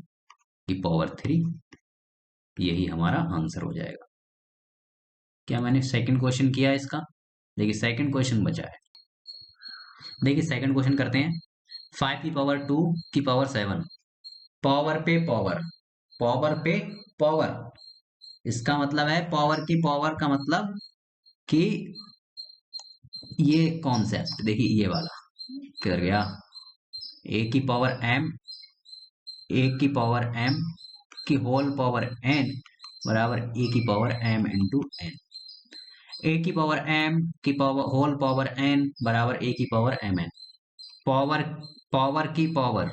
की पावर 3, यही हमारा आंसर हो जाएगा। क्या मैंने सेकंड क्वेश्चन किया इसका? देखिए सेकंड क्वेश्चन बचा है। देखिए सेकंड क्वेश्चन करते हैं। 5 की पावर 2 की पावर 7, पावर पे पावर, पावर पे पावर, इसका मतलब है पावर की पावर का मतलब कि ये कॉन्सेप्ट देखिए ये वाला किधर गया, ए की पावर एम, ए की पावर एम की होल पावर एन बराबर ए की power m into n. A की पावर एम की पावर होल पावर एन बराबर ए की power m n. Power, power की पावर,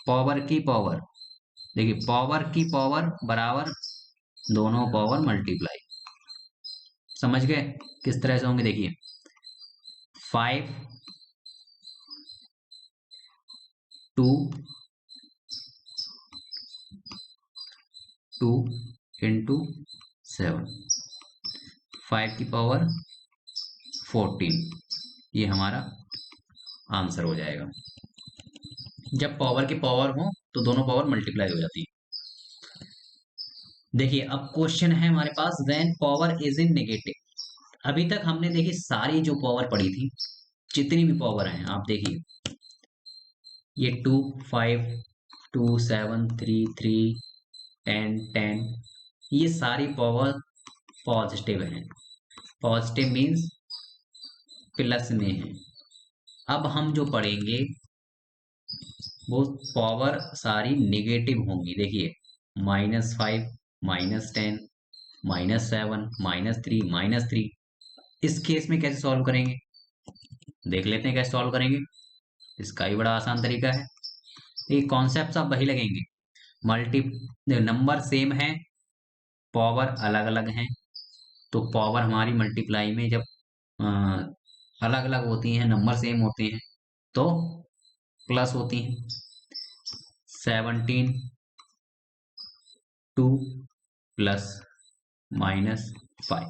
पावर की पावर, देखिए पावर की पावर बराबर दोनों पावर मल्टीप्लाई। समझ गए किस तरह से होंगे? देखिए 5 2 2 इंटू 7, 5 की पावर 14, ये हमारा आंसर हो जाएगा। जब पावर की पावर हो तो दोनों पावर मल्टीप्लाई हो जाती है। देखिए अब क्वेश्चन है हमारे पास, when power is in negative. अभी तक हमने देखिए सारी जो पावर पड़ी थी, जितनी भी पावर हैं आप देखिए, ये 2 5 2 7 3 3 10 10, ये सारी पावर पॉजिटिव है। पॉजिटिव मीन्स प्लस में है। अब हम जो पढ़ेंगे वो पावर सारी निगेटिव होंगी। देखिए -5 -10 -7 -3 -3, इस केस में कैसे सॉल्व करेंगे देख लेते हैं। कैसे सॉल्व करेंगे, इसका भी बड़ा आसान तरीका है। ये कॉन्सेप्ट सब वही लगेंगे, मल्टी, नंबर सेम है, पावर अलग अलग हैं, तो पावर हमारी मल्टीप्लाई में जब अलग अलग होती हैं, नंबर सेम होते हैं तो प्लस होती हैं। 17 2 प्लस -5,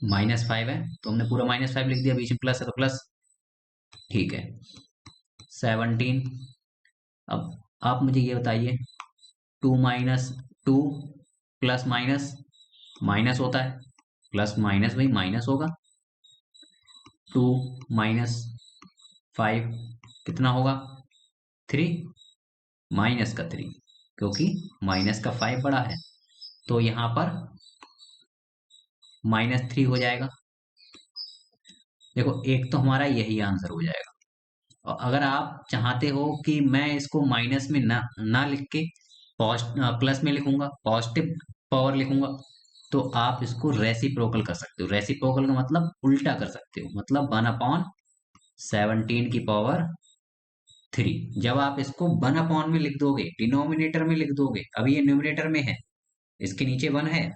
-5 है तो हमने पूरा -5 लिख दिया, बीच में प्लस है तो प्लस, ठीक है। 17, अब आप मुझे ये बताइए, 2 माइनस 2 प्लस माइनस माइनस होता है, प्लस माइनस भाई माइनस होगा। 2 -5 कितना होगा? 3, माइनस का 3, क्योंकि माइनस का 5 बड़ा है, तो यहाँ पर -3 हो जाएगा। देखो एक तो हमारा यही आंसर हो जाएगा। और अगर आप चाहते हो कि मैं इसको माइनस में ना ना लिख के प्लस में लिखूंगा, पॉजिटिव पावर लिखूंगा, तो आप इसको रेसिप्रोकल कर सकते हो। रेसिप्रोकल का मतलब उल्टा कर सकते हो, मतलब 1/17 की पावर 3। जब आप इसको 1 में लिख दोगे, डिनोमिनेटर में लिख दोगे, अभी ये न्यूमिनेटर में है, इसके नीचे 1 है,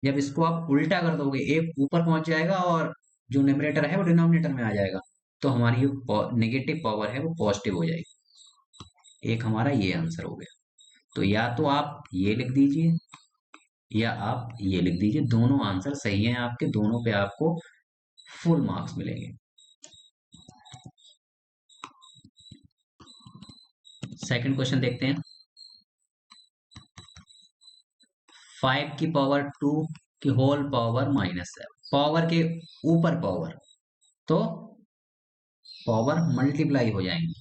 जब इसको आप उल्टा कर दोगे, एक ऊपर पहुंच जाएगा और जो न्यूमरेटर है वो डिनोमिनेटर में आ जाएगा, तो हमारी जो नेगेटिव पावर है वो पॉजिटिव हो जाएगी। एक हमारा ये आंसर हो गया। तो या तो आप ये लिख दीजिए या आप ये लिख दीजिए, दोनों आंसर सही हैं आपके, दोनों पे आपको फुल मार्क्स मिलेंगे। सेकंड क्वेश्चन देखते हैं। 5 की पावर 2 की होल पावर -7, पावर के ऊपर पावर, तो पावर मल्टीप्लाई हो जाएंगी।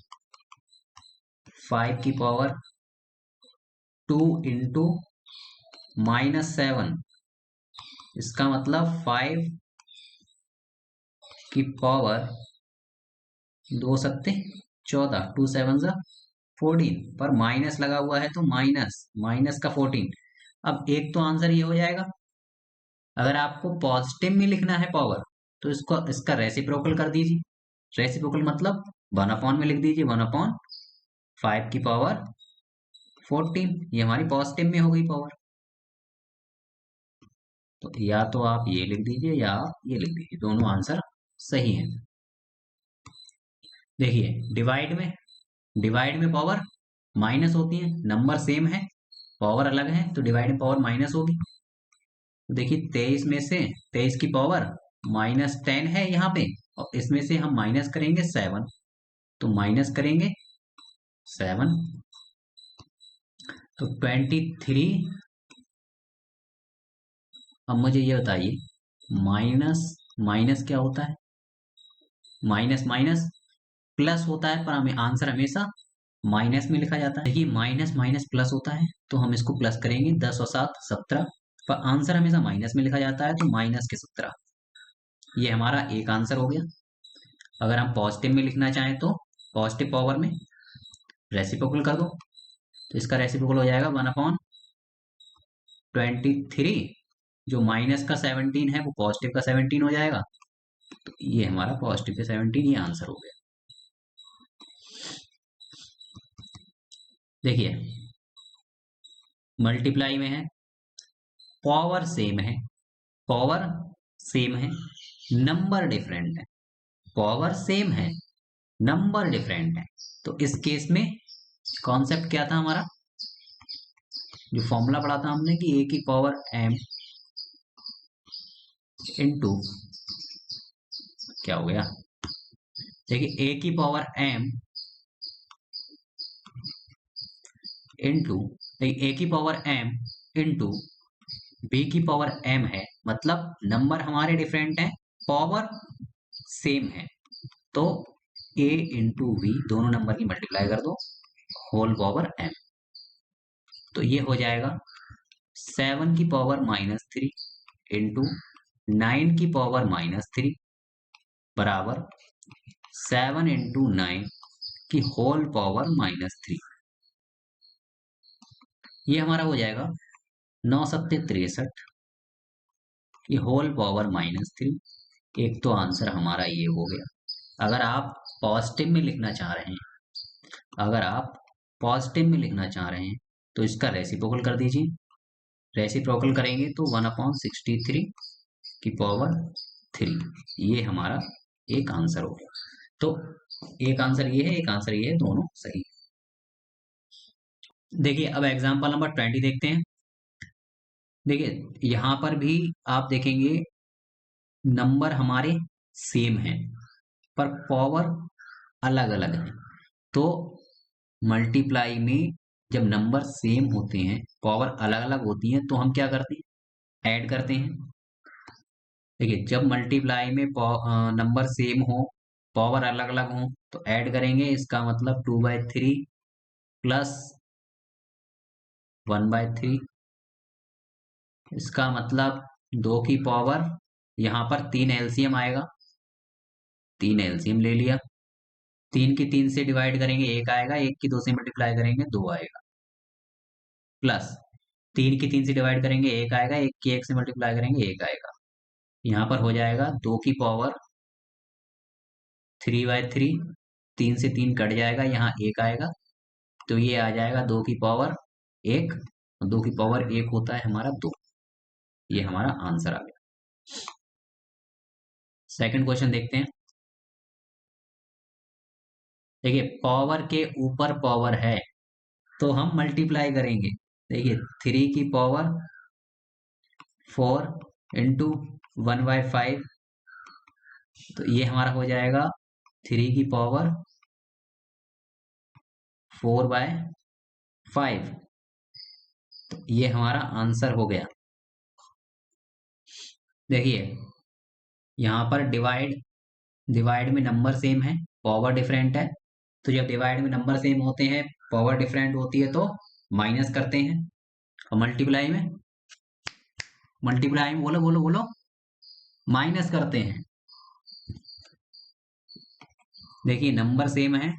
5 की पावर 2 इंटू -7, इसका मतलब 5 की पावर 2 सत्ते 14, 2 7 14, पर माइनस लगा हुआ है तो माइनस माइनस का 14। अब एक तो आंसर ये हो जाएगा। अगर आपको पॉजिटिव में लिखना है पावर, तो इसको इसका रेसिप्रोकल कर दीजिए। रेसिप्रोकल मतलब 1/, में लिख दीजिए 1/5 की पावर 14। ये हमारी पॉजिटिव में हो गई पावर। तो या तो आप ये लिख दीजिए या आप ये लिख दीजिए, दोनों आंसर सही है। देखिए डिवाइड में पावर माइनस होती है, नंबर सेम है, पावर अलग है, तो डिवाइड में पावर माइनस होगी। तो देखिए 23 में से 23 की पावर -10 है यहाँ पे, और इसमें से हम माइनस करेंगे 7, तो माइनस करेंगे 7, तो 23। अब मुझे ये बताइए, माइनस माइनस क्या होता है? माइनस माइनस प्लस होता है, पर हमें आंसर हमेशा माइनस में लिखा जाता है। देखिए माइनस माइनस प्लस होता है, तो हम इसको प्लस करेंगे, 10 और 7 17, पर आंसर हमेशा माइनस में लिखा जाता है, तो माइनस के 17। ये हमारा एक आंसर हो गया। अगर हम पॉजिटिव में लिखना चाहें तो पॉजिटिव पावर में रेसिप्रोकल कर दो, तो इसका रेसिप्रोकल हो जाएगा 1/23। जो माइनस का 17 है वो पॉजिटिव का 17 हो जाएगा, तो ये हमारा पॉजिटिव का 17, ये आंसर हो गया। देखिए मल्टीप्लाई में है, पावर सेम है, पावर सेम है, नंबर डिफरेंट है। पावर सेम है, नंबर डिफरेंट है, तो इस केस में कॉन्सेप्ट क्या था हमारा, जो फॉर्मूला पढ़ा था हमने कि a की पावर m इंटू, क्या हो गया, देखिए a की पावर m इंटू, देखिए a की पावर m इंटू b की पावर m है, मतलब नंबर हमारे डिफरेंट हैं, पावर सेम है, तो a इंटू b दोनों नंबर की मल्टीप्लाई कर दो, होल पावर m। तो ये हो जाएगा 7 की पावर -3 इंटू 9 की पावर -3 बराबर 7 इंटू 9 की होल पावर -3। ये हमारा हो जाएगा 9 सत्ते 63 की होल पावर -3। एक तो आंसर हमारा ये हो गया। अगर आप पॉजिटिव में लिखना चाह रहे हैं, अगर आप पॉजिटिव में लिखना चाह रहे हैं तो इसका रेसिप्रोकल कर दीजिए। रेसिप्रोकल करेंगे तो 1/63 की पावर 3। ये हमारा एक आंसर हो गया। तो एक आंसर ये है, एक आंसर ये है, दोनों सही। देखिए अब एग्जांपल नंबर 20 देखते हैं। देखिए यहां पर भी आप देखेंगे नंबर हमारे सेम हैं, पर पावर अलग अलग है। तो मल्टीप्लाई में जब नंबर सेम होते हैं, पावर अलग अलग होती हैं, तो हम क्या करते हैं, ऐड करते हैं। देखिए जब मल्टीप्लाई में नंबर सेम हो, पावर अलग अलग हो, तो ऐड करेंगे। इसका मतलब 2/3 प्लस 1/3, इसका मतलब 2 की पावर, यहाँ पर 3 एलसीएम आएगा, 3 एलसीएम ले लिया, 3 की 3 से डिवाइड करेंगे 1 आएगा, 1 की 2 से मल्टीप्लाई करेंगे 2 आएगा, प्लस 3 की 3 से डिवाइड करेंगे 1 आएगा, 1 की 1 से मल्टीप्लाई करेंगे 1 आएगा। यहाँ पर हो जाएगा 2 की पावर 3/3, 3 से 3 कट जाएगा, यहाँ 1 आएगा, तो ये आ जाएगा 2 की पावर 1, 2 की पावर 1 होता है हमारा 2। ये हमारा आंसर आ गया। सेकंड क्वेश्चन देखते हैं। देखिए पावर के ऊपर पावर है, तो हम मल्टीप्लाई करेंगे। देखिए 3 की पावर 4 इंटू 1/5, तो ये हमारा हो जाएगा 3 की पावर 4/5। तो ये हमारा आंसर हो गया। देखिए यहाँ पर डिवाइड में नंबर सेम है, पावर डिफरेंट है, तो जब डिवाइड में नंबर सेम होते हैं, पावर डिफरेंट होती है, तो माइनस करते हैं। और मल्टीप्लाई में बोलो बोलो बोलो, माइनस करते हैं। देखिए नंबर सेम है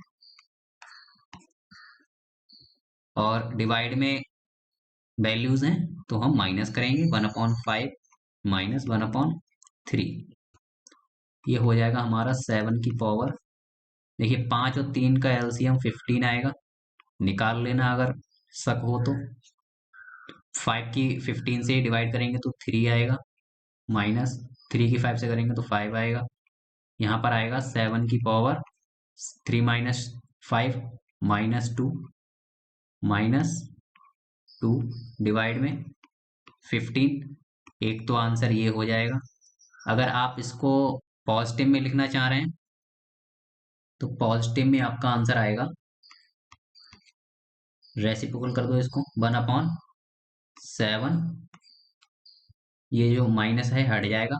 और डिवाइड में वैल्यूज हैं, तो हम माइनस करेंगे 1/5 माइनस 1/3। ये हो जाएगा हमारा 7 की पावर। देखिए 5 और 3 का एलसीएम 15 आएगा, निकाल लेना अगर शक हो तो। 5 की 15 से डिवाइड करेंगे तो 3 आएगा, माइनस 3 की 5 से करेंगे तो 5 आएगा। यहाँ पर आएगा 7 की पावर 3 माइनस 5 -2 -2 डिवाइड में 15। एक तो आंसर ये हो जाएगा। अगर आप इसको पॉजिटिव में लिखना चाह रहे हैं तो पॉजिटिव में आपका आंसर आएगा, रेसिप्रोकल कर दो इसको, 1/7, ये जो माइनस है हट जाएगा,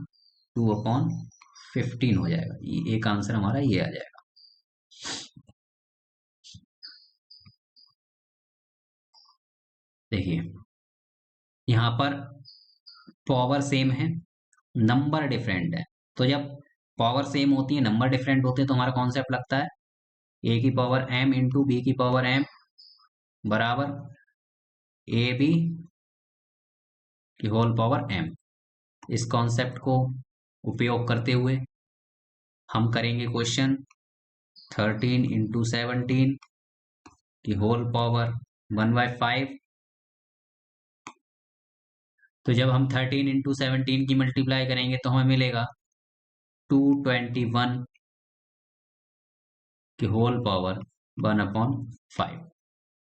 2/15 हो जाएगा। ये एक आंसर हमारा ये आ जाएगा। देखिए यहाँ पर पावर सेम है, नंबर डिफरेंट है। तो जब पावर सेम होती है, नंबर डिफरेंट होते हैं, तो हमारा कॉन्सेप्ट लगता है ए की पावर m इंटू बी की पावर m बराबर ए बी की होल पावर m। इस कॉन्सेप्ट को उपयोग करते हुए हम करेंगे क्वेश्चन 13 इंटू 17 की होल पावर 1/5। तो जब हम 13 इंटू 17 की मल्टीप्लाई करेंगे तो हमें मिलेगा 221 की होल पावर 1/5।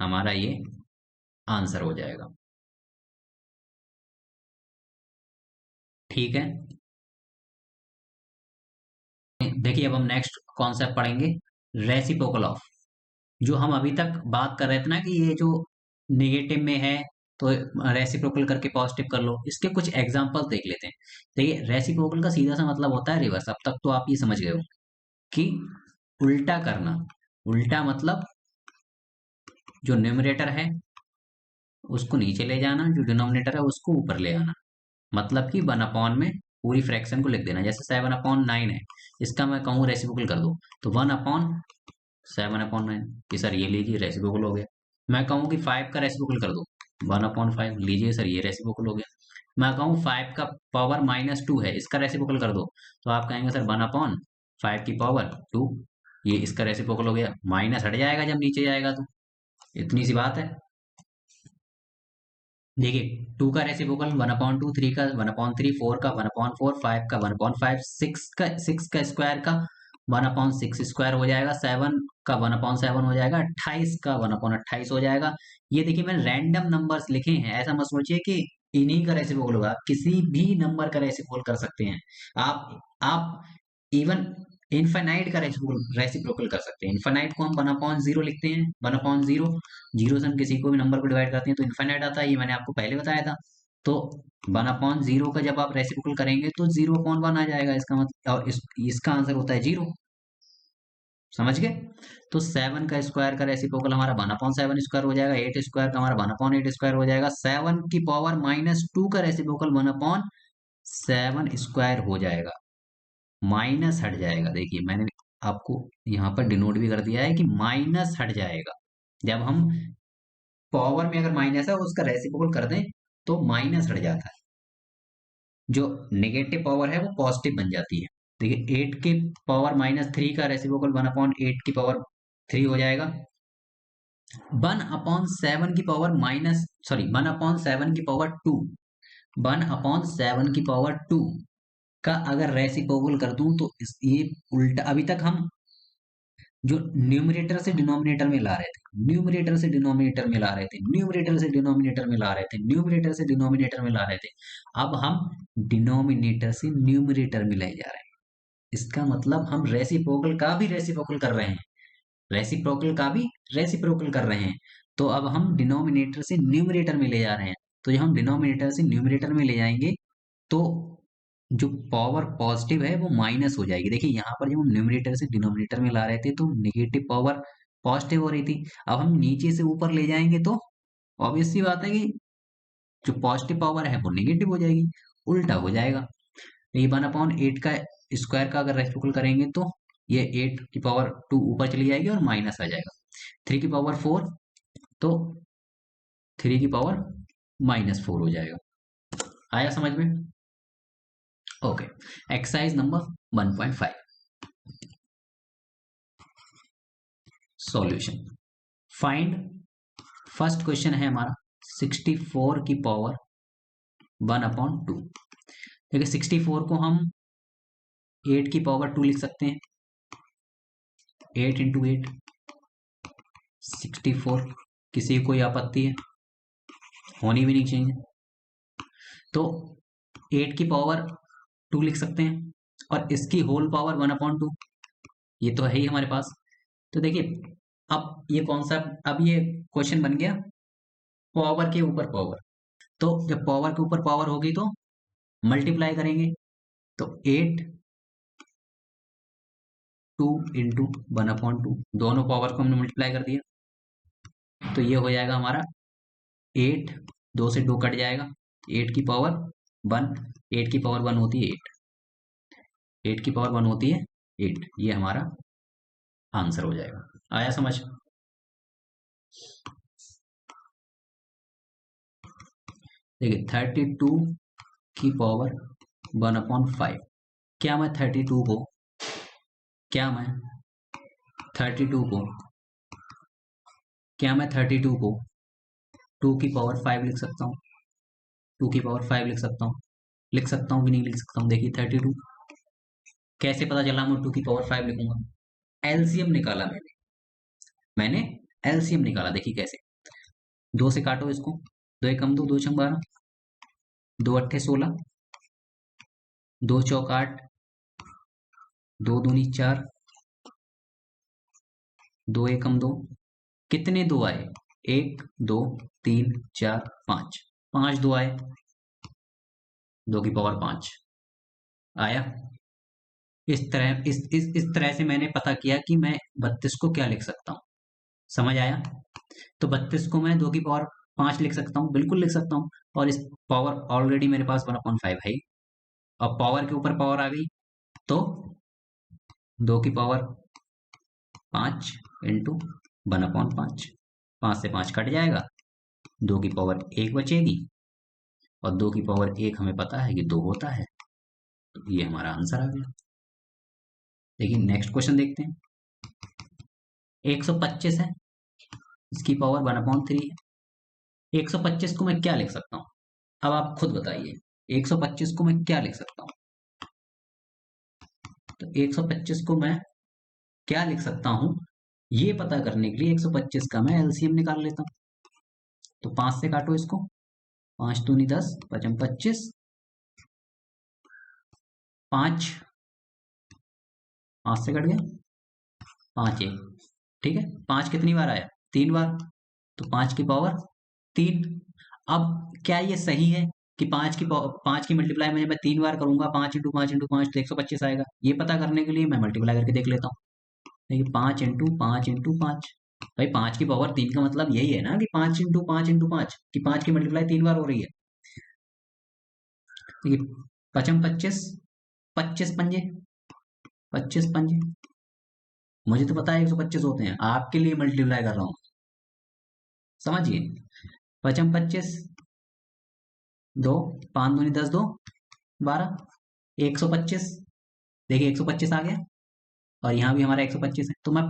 हमारा ये आंसर हो जाएगा। ठीक है, देखिए अब हम नेक्स्ट कॉन्सेप्ट पढ़ेंगे, रेसिप्रोकल ऑफ। जो हम अभी तक बात कर रहे थे ना कि ये जो नेगेटिव में है तो रेसिप्रोकल करके पॉजिटिव कर लो, इसके कुछ एग्जांपल देख लेते हैं। देखिए रेसिप्रोकल का सीधा सा मतलब होता है रिवर्स। अब तक तो आप ये समझ गए हो कि उल्टा करना। उल्टा मतलब जो न्यूमरेटर है उसको नीचे ले जाना, जो डिनोमिनेटर है उसको ऊपर ले आना। मतलब कि 1/, में पूरी फ्रैक्शन को लिख देना। जैसे 7/9 है, इसका मैं कहूँ रेसिप्रोकल कर दो तो 1/7/9 कि सर ये लीजिए रेसिप्रोकल हो गया। मैं कहूँ कि 5 का रेसिप्रोकल कर दो, 1/5 लीजिए सर ये रेसिप्रोकल हो गया। मैं कहूँ 5 का पावर -2 है, इसका रेसिप्रोकल कर दो, तो आप कहेंगे सर 1/5 की पावर 2, ये इसका रेसिप्रोकल हो गया। माइनस हट जाएगा जब नीचे जाएगा, तो इतनी सी बात है। देखिए 2 का रेसिप्रोकल 1/2, 3 का 1/3, 4 का 1/4, 5 का 1/5, 6 का स्क्वायर का 1/6 स्क्वायर हो जाएगा, 7 का 1/7 हो जाएगा, 28 का 1/28 हो जाएगा। ये देखिए मैंने रैंडम नंबर्स लिखे हैं, ऐसा मत सोचिए कि इन्हीं का रेसिप्रोकल होगा। किसी भी नंबर का रेसिप्रोकल कर सकते हैं आप इवन इनफाइनाइट का रेसिप्रोकल कर सकते हैं। इनफाइनाइट को हम 1/0 लिखते हैं, 1/0, जीरो से हम किसी को भी नंबर को डिवाइड करते हैं तो इनफाइनाइट आता है, ये मैंने आपको पहले बताया था। तो 1/0 का जब आप रेसिप्रोकल करेंगे तो 0/1 आ जाएगा इसका मतलब, और इसका आंसर होता है 0। समझ गए? तो 7 का स्क्वायर का रेसिप्रोकल हमारा 1/7 स्क्वायर हो जाएगा, 8 स्क्वायर का हमारा 1/8 स्क्वायर हो जाएगा, 7 की पावर -2 का रेसिप्रोकल 1/7 स्क्वायर हो जाएगा। माइनस हट जाएगा, देखिए मैंने आपको यहाँ पर डिनोट भी कर दिया है कि माइनस हट जाएगा। जब हम पावर में अगर माइनस है उसका रेसिप्रोकल कर दें तो माइनस हट जाता है, जो नेगेटिव पावर है वो पॉजिटिव बन जाती है। देखिए 8 की पावर -3 का रेसिप्रोकल 1/8 की पावर 3 हो जाएगा। 1/7 की पावर माइनस, सॉरी 1/7 की पावर 2, 1/7 की पावर 2 का अगर रेसिप्रोकल कर दूं तो ये उल्टा। अभी तक हम जो न्यूमरेटर से डिनोमिनेटर में ला रहे थे, न्यूमरेटर से डिनोमिनेटर में ला रहे थे, न्यूमरेटर से डिनोमिनेटर में ला रहे थे, न्यूमरेटर से डिनोमिनेटर में ला रहे थे, अब हम डिनोमिनेटर से न्यूमरेटर में ले जा रहे हैं। इसका मतलब हम रेसिप्रोकल का भी रेसिप्रोकल कर रहे हैं, रेसिप्रोकल का भी रेसिप्रोकल कर रहे हैं। तो अब हम डिनोमिनेटर से न्यूमरेटर में ले जा रहे हैं। तो जब हम डिनोमिनेटर से न्यूमरेटर में ले जाएंगे तो जो पावर पॉजिटिव है वो माइनस हो जाएगी। देखिए यहाँ पर जब हम न्यूमरेटर से डिनोमिनेटर में ला रहे थे तो नेगेटिव पावर पॉजिटिव हो रही थी, अब हम नीचे से ऊपर ले जाएंगे तो ऑब्वियस सी बात है कि जो पॉजिटिव पावर है वो नेगेटिव हो जाएगी, उल्टा हो जाएगा। ये 1/8 का स्क्वायर का अगर रेसिप्रोकल करेंगे तो ये 8 की पावर 2 ऊपर चली जाएगी और माइनस आ जाएगा। 3 की पावर 4 तो 3 की पावर -4 हो जाएगा। आया समझ में? Okay. Exercise number 1.5 solution. Find, first question है हमारा 64 की पावर 1/2। देखिए 64 को हम 8 की पावर 2 लिख सकते हैं। 8 इंटू 8 64। किसी को कोई आपत्ति है? होनी भी नहीं चाहिए। तो 8 की पावर 2 लिख सकते हैं और इसकी होल पावर 1/2 ये तो है ही हमारे पास। तो देखिए अब ये कौन सा, अब ये क्वेश्चन बन गया पावर के ऊपर पावर। तो जब पावर के ऊपर पावर होगी तो मल्टीप्लाई करेंगे। तो 8 2 इंटू 1/2 दोनों पावर को हमने मल्टीप्लाई कर दिया। तो ये हो जाएगा हमारा 8, 2 से 2 कट जाएगा। 8 की पावर 1, 8 की पावर 1 होती है 8, 8 की पावर 1 होती है 8। ये हमारा आंसर हो जाएगा। आया समझ? देखिए 32 की पावर 1/5। क्या मैं 32 को क्या मैं 32 को क्या मैं 32 को 2 की पावर 5 लिख सकता हूँ? 2 की पावर 5 लिख सकता हूँ कि नहीं लिख सकता हूँ? देखिए 32 कैसे पता चला मैं 2 की पावर 5 लिखूंगा? एलसीएम निकाला मैंने एलसीएम निकाला। देखिए कैसे, 2 से काटो इसको, 2 एकम 2, 2 छंग 12, 2 अट्ठे 16, 2 चौक 8, 2 दूनी 4, 2 एकम 2। कितने 2 आए? 1 2 3 4 5, 5 2 आए। 2 की पावर 5 आया। इस तरह से मैंने पता किया कि मैं 32 को क्या लिख सकता हूँ। समझ आया? तो 32 को मैं 2 की पावर 5 लिख सकता हूँ, बिल्कुल लिख सकता हूँ। और इस पावर ऑलरेडी मेरे पास 1/5 है ही। अब पावर के ऊपर पावर आ गई तो 2 की पावर 5 इंटू 1/5, 5 से 5 कट जाएगा। 2 की पावर 1 बचेगी और 2 की पावर 1 हमें पता है कि 2 होता है। तो ये हमारा आंसर आ गया। देखिए नेक्स्ट क्वेश्चन देखते हैं। 125 है, इसकी पावर 1/3 है। 125 को मैं क्या लिख सकता हूँ? अब आप खुद बताइए 125 को मैं क्या लिख सकता हूँ? तो 125 को मैं क्या लिख सकता हूँ ये पता करने के लिए 125 का मैं एलसीएम निकाल लेता हूँ। तो 5 से काटो इसको, 5 दूनी 10, 5 25, 5 5 से कट गया, 5 1, ठीक है। 5 कितनी बार आया? 3 बार। तो 5 की पावर 3। अब क्या ये सही है कि 5 की मल्टीप्लाई में मैं 3 बार करूंगा, 5 इंटू 5 तो 125 आएगा? ये पता करने के लिए मैं मल्टीप्लाई करके देख लेता हूँ। देखिए 5 इंटू 5 भाई 5 की पावर 3 का मतलब यही है ना कि 5 इंटू 5 कि 5 की मल्टीप्लाई 3 बार हो रही है। देखिए 5 25, 25 पंजे, 25 पंजे। मुझे तो पता है 125 होते हैं, आपके लिए मल्टीप्लाई कर रहा हूँ, समझिए। 5 25, 2, 5 दूनी 10, 2 12, 125। देखिए 125 आ गया और यहाँ भी हमारा 125 है। तो मैं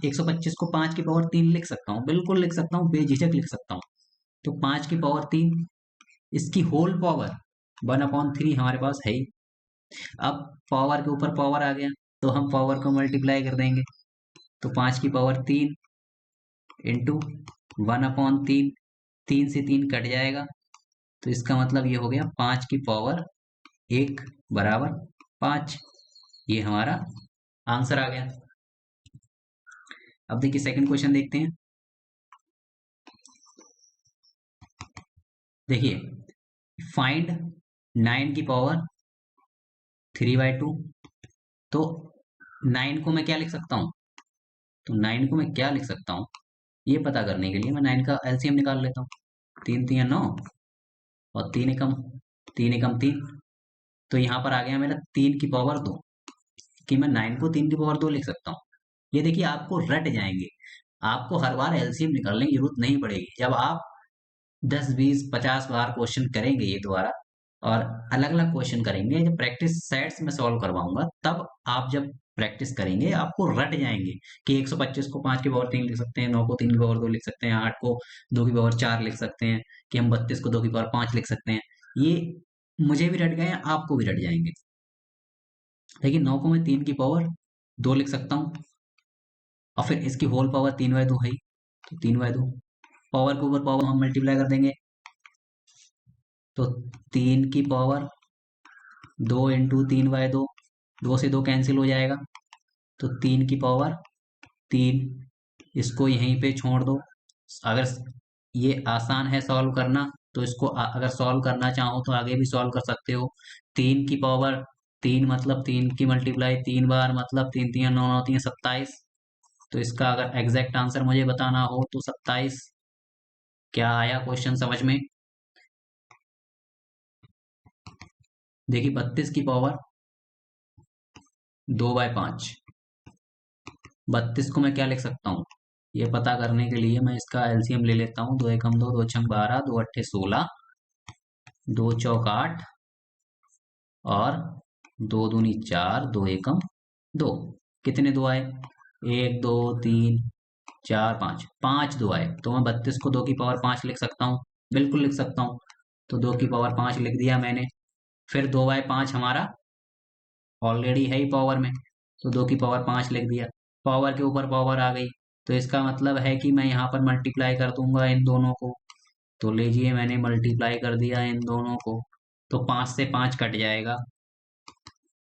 125 को 5 की पावर 3 लिख सकता हूँ, बिल्कुल लिख सकता हूँ, बेझिझक लिख सकता हूँ। तो 5 की पावर 3, इसकी होल पावर 1/3 हमारे पास है ही। अब पावर के ऊपर पावर आ गया तो हम पावर को मल्टीप्लाई कर देंगे। तो 5 की पावर 3 इंटू 1/3, 3 से 3 कट जाएगा। तो इसका मतलब ये हो गया 5 की पावर 1 बराबर 5। ये हमारा आंसर आ गया। अब देखिए सेकंड क्वेश्चन देखते हैं। देखिए फाइंड 9 की पावर 3/2। तो 9 को मैं क्या लिख सकता हूँ? तो 9 को मैं क्या लिख सकता हूँ ये पता करने के लिए मैं 9 का एलसीएम निकाल लेता हूँ। 3 3 9 और 3 एकम 3 एकम 3। तो यहाँ पर आ गया मेरा 3 की पावर 2। कि मैं 9 को 3 की पावर 2 लिख सकता हूँ। ये देखिए आपको रट जाएंगे, आपको हर बार एलसीएम निकालने की जरूरत नहीं पड़ेगी। जब आप 10 20 50 बार क्वेश्चन करेंगे ये दोबारा, और अलग अलग क्वेश्चन करेंगे, जब प्रैक्टिस सेट्स में सॉल्व करवाऊंगा, तब आप जब प्रैक्टिस करेंगे आपको रट जाएंगे कि 125 को 5 की पावर 3 लिख सकते हैं, 9 को 3 की पावर 2 लिख सकते हैं, 8 को 2 की पावर 4 लिख सकते हैं, कि हम 32 को 2 की पावर 5 लिख सकते हैं। ये मुझे भी रट गए हैं, आपको भी रट जाएंगे। लेकिन 9 को मैं 3 की पावर 2 लिख सकता हूँ, और फिर इसकी होल पावर 3/2 है ही, तो 3/2 पावर के ऊपर पावर हम मल्टीप्लाई कर देंगे, तो 3 की पावर 2 इंटू 3/2, 2 से 2 कैंसिल हो जाएगा, तो 3 की पावर 3, इसको यहीं पे छोड़ दो। अगर ये आसान है सॉल्व करना, तो इसको अगर सॉल्व करना चाहो तो आगे भी सॉल्व कर सकते हो। 3 की पावर 3 मतलब 3 की मल्टीप्लाई 3 बार, मतलब 3 3 9 9 3 27। तो इसका अगर एग्जैक्ट आंसर मुझे बताना हो तो 27। क्या आया क्वेश्चन समझ में? देखिए 32 की पावर 2/5, 32 को मैं क्या लिख सकता हूँ, ये पता करने के लिए मैं इसका एलसीएम ले लेता हूँ। 2 एकम 2, 2 छंग 12, 2 अट्ठे 16, 2 चौक 8, और 2 दूनी 4, 2 एकम 2। कितने दो आए? 1 2 3 4 5, 5 दो आए, तो मैं 32 को 2 की पावर 5 लिख सकता हूँ, बिल्कुल लिख सकता हूँ। तो 2 की पावर 5 लिख दिया मैंने। फिर 2/5 हमारा ऑलरेडी है ही पावर में, तो 2 की पावर 5 लिख दिया, पावर के ऊपर पावर आ गई। तो इसका मतलब है कि मैं यहाँ पर मल्टीप्लाई कर दूंगा इन दोनों को। तो लीजिए मैंने मल्टीप्लाई कर दिया इन दोनों को, तो 5 से 5 कट जाएगा।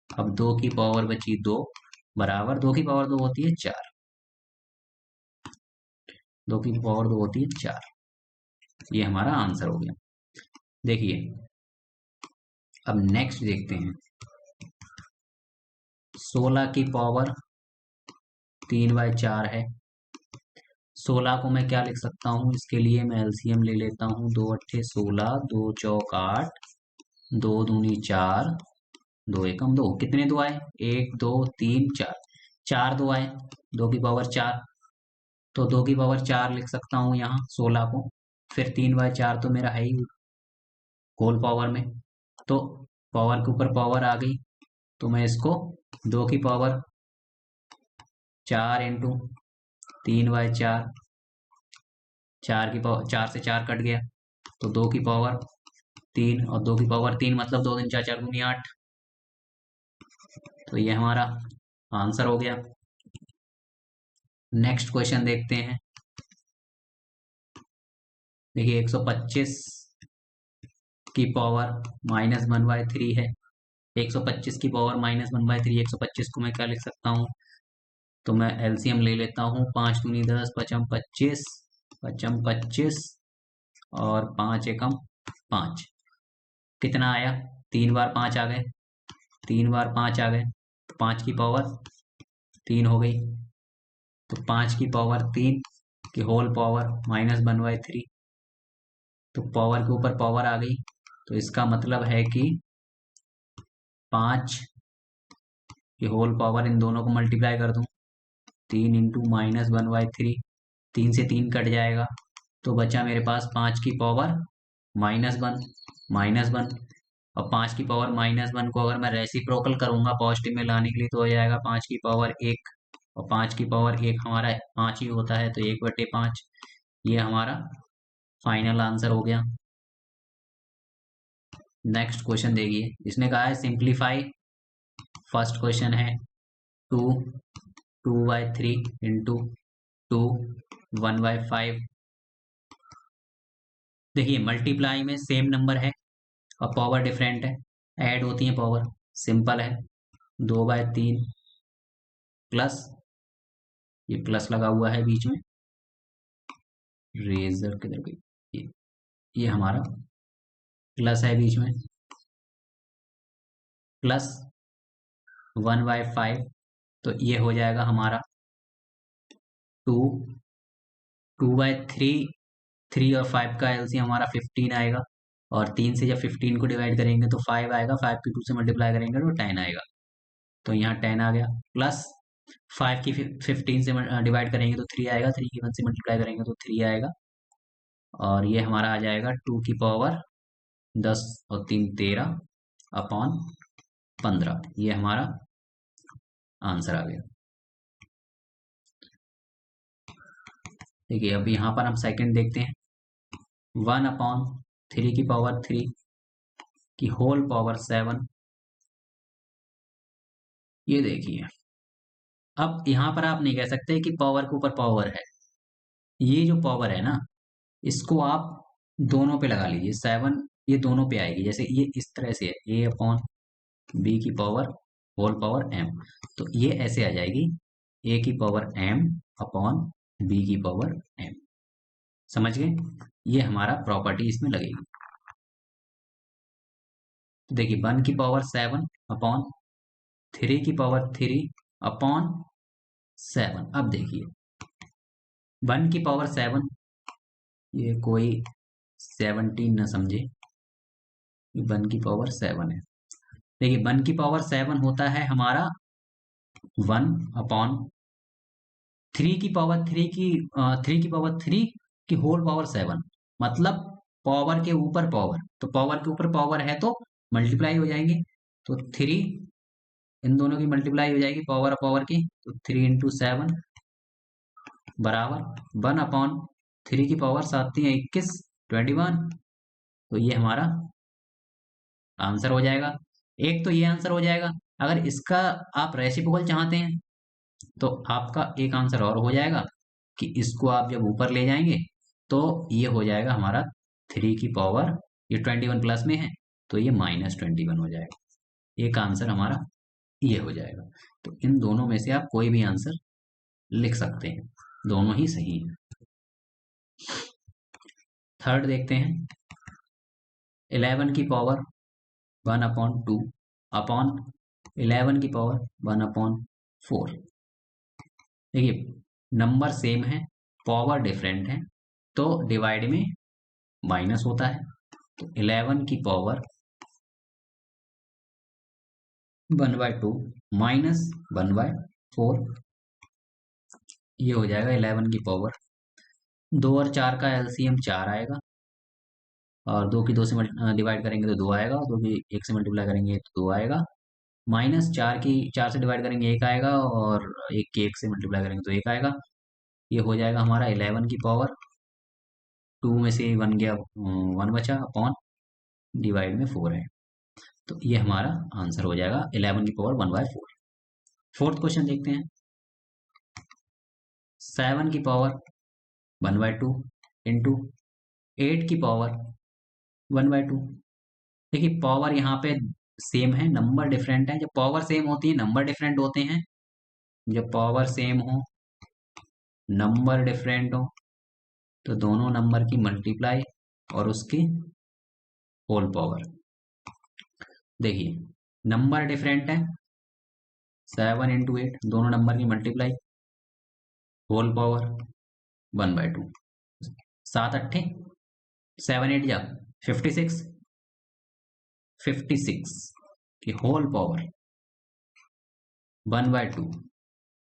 अब 2 की पावर बची 2, बराबर 2 की पावर 2 होती है 4, 2 की पावर 2 होती है 4। ये हमारा आंसर हो गया। देखिए अब नेक्स्ट देखते हैं। 16 की पावर 3/4 है। 16 को मैं क्या लिख सकता हूँ, इसके लिए मैं एलसीएम ले लेता हूँ। 2 अट्ठे 16, 2 चौक 8, 2 दूनी 4, 2 एकम 2। कितने दो आए? 1 2 3 4, 4 दो आए, 2 की पावर 4, तो 2 की पावर 4 लिख सकता हूँ यहाँ 16 को। फिर 3/4 तो मेरा है ही होल पावर में, तो पावर के ऊपर पावर आ गई, तो मैं इसको 2 की पावर 4 इंटू 3/4, 4 की पावर 4 से 4 कट गया, तो 2 की पावर 3, और 2 की पावर 3 मतलब 2 3 4 4 दूनी 8। तो ये हमारा आंसर हो गया। नेक्स्ट क्वेश्चन देखते हैं। देखिए 125 की पावर -1/3 है। 125 की पावर -1/3, 125 को मैं क्या लिख सकता हूँ, तो मैं एलसीएम ले लेता हूँ। 5 दूनी 10, पचम 25, पचम 25, और 5 एकम 5। कितना आया? 3 बार 5 आ गए, 3 बार 5 आ गए, तो 5 की पावर 3 हो गई। तो 5 की पावर 3 की होल पावर -1/3, तो पावर के ऊपर पावर आ गई, तो इसका मतलब है कि 5 की होल पावर, इन दोनों को मल्टीप्लाई कर दूं, 3 इंटू -1/3, 3 से 3 कट जाएगा, तो बचा मेरे पास 5 की पावर -1, -1। और 5 की पावर -1 को अगर मैं रेसिप्रोकल करूंगा पॉजिटिव में लाने के लिए, तो हो जाएगा 5 की पावर 1, और 5 की पावर 1 हमारा 5 ही होता है, तो 1/5। ये हमारा फाइनल आंसर हो गया। नेक्स्ट क्वेश्चन देखिए, इसने कहा है सिंप्लीफाई। फर्स्ट क्वेश्चन है 2 2/3 इंटू 2 1/5। देखिए मल्टीप्लाई में सेम नंबर है और पावर डिफरेंट है, ऐड होती है पावर, सिंपल है। 2/3 प्लस, ये प्लस लगा हुआ है बीच में, रेजर किधर गई, ये हमारा प्लस है बीच में, प्लस 1/5, तो ये हो जाएगा हमारा 2, 2/3, 3 और 5 का एलसीएम हमारा 15 आएगा, और 3 से जब 15 को डिवाइड करेंगे तो 5 आएगा, 5 की 2 से मल्टीप्लाई करेंगे तो 10 आएगा। तो यहाँ 10 आ गया, प्लस 5 की 15 से डिवाइड करेंगे तो 3 आएगा, 3 की 1 से मल्टीप्लाई करेंगे तो 3 आएगा, और ये हमारा आ जाएगा 2 की पावर 10 और 3 13 अपॉन 15। ये हमारा आंसर आ गया। देखिए अब यहाँ पर हम सेकंड देखते हैं, 1 अपॉन 3 की पावर 3 की होल पावर 7। ये देखिए, अब यहाँ पर आप नहीं कह सकते कि पावर के ऊपर पावर है, ये जो पावर है ना, इसको आप दोनों पे लगा लीजिए, 7 ये दोनों पे आएगी, जैसे ये इस तरह से है, a अपॉन बी की पावर होल पावर m, तो ये ऐसे आ जाएगी a की पावर m अपॉन b की पावर m। समझ गए? ये हमारा प्रॉपर्टी इसमें लगेगी। तो देखिए 1 की पावर 7 अपॉन 3 की पावर 3 अपॉन 7। अब देखिए 1 की पावर 7, ये कोई 17 ना समझे, ये 1 की पावर 7 है। देखिए 1 की पावर 7 होता है हमारा 1 अपॉन 3 की पावर 3 की 3 की पावर 3 की होल पावर 7, मतलब पावर के ऊपर पावर, तो पावर के ऊपर पावर है तो मल्टीप्लाई हो जाएंगे, तो 3 इन दोनों की मल्टीप्लाई हो जाएगी पावर पावर की, तो 3 इंटू 7 बराबर 1 अपॉन 3 की पावर 7 21 21। तो ये हमारा आंसर हो जाएगा। एक तो ये आंसर हो जाएगा। अगर इसका आप रेसिप्रोकल चाहते हैं तो आपका एक आंसर और हो जाएगा कि इसको आप जब ऊपर ले जाएंगे तो ये हो जाएगा हमारा 3 की पावर, ये 21 प्लस में है तो ये -21 हो जाएगा। एक आंसर हमारा ये हो जाएगा। तो इन दोनों में से आप कोई भी आंसर लिख सकते हैं, दोनों ही सही है। थर्ड देखते हैं, 11 की पावर 1 अपॉन 2 अपॉन 11 की पावर 1 अपॉन 4। देखिए नंबर सेम है, पावर डिफरेंट है, तो डिवाइड में माइनस होता है। तो 11 की पावर 1/2 माइनस 1/4, ये हो जाएगा 11 की पावर। 2 और 4 का एलसीएम 4 आएगा, और 2 की 2 से डिवाइड करेंगे तो 2 आएगा, 2 की 1 से मल्टीप्लाई करेंगे तो 2 आएगा, माइनस 4 की 4 से डिवाइड करेंगे 1 आएगा, और 1 की 1 से मल्टीप्लाई करेंगे तो 1 आएगा। ये हो जाएगा हमारा 11 की पावर 2 में से 1 गया, 1 बचा अपॉन डिवाइड में 4 है, तो ये हमारा आंसर हो जाएगा 11 की पावर 1/4। फोर्थ क्वेश्चन देखते हैं, 7 की पावर 1/2 इंटू 8 की पावर 1/2। देखिए पावर यहाँ पे सेम है, नंबर डिफरेंट है। जब पावर सेम होती है नंबर डिफरेंट होते हैं, जब पावर सेम हो नंबर डिफरेंट हो तो दोनों नंबर की मल्टीप्लाई और उसकी होल पावर। देखिए नंबर डिफरेंट है, 7 इंटू 8, दोनों नंबर की मल्टीप्लाई होल पावर 1/2। 7 8 7 8 जा 56, 56 की होल पावर 1/2।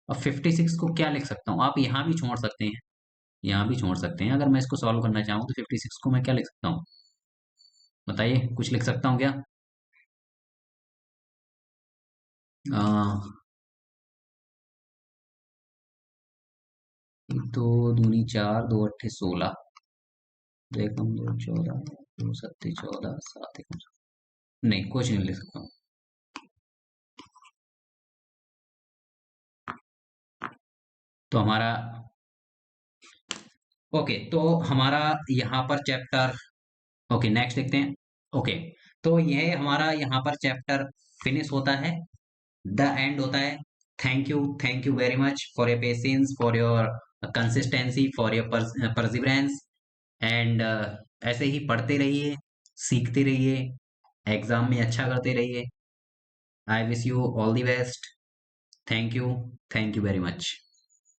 अब 56 को क्या लिख सकता हूँ, आप यहाँ भी छोड़ सकते हैं, यहाँ भी छोड़ सकते हैं। अगर मैं इसको सॉल्व करना चाहूँ तो 56 को मैं क्या लिख सकता हूँ, बताइए, कुछ लिख सकता हूँ क्या? 2 दूनी 4, 2 अट्ठे 16, 2 एकम 2 14, 2 सत्ते 14, 7 एकम, नहीं कुछ नहीं लिख सकता हूँ। तो हमारा ओके, तो हमारा यहाँ पर चैप्टर, ओके नेक्स्ट देखते हैं। ओके, तो यह हमारा यहाँ पर चैप्टर फिनिश होता है, द एंड होता है। Thank you very much for your patience, for your consistency, for your perseverance, and ऐसे ही पढ़ते रहिए, सीखते रहिए, एग्जाम में अच्छा करते रहिए। I wish you all the best. Thank you very much.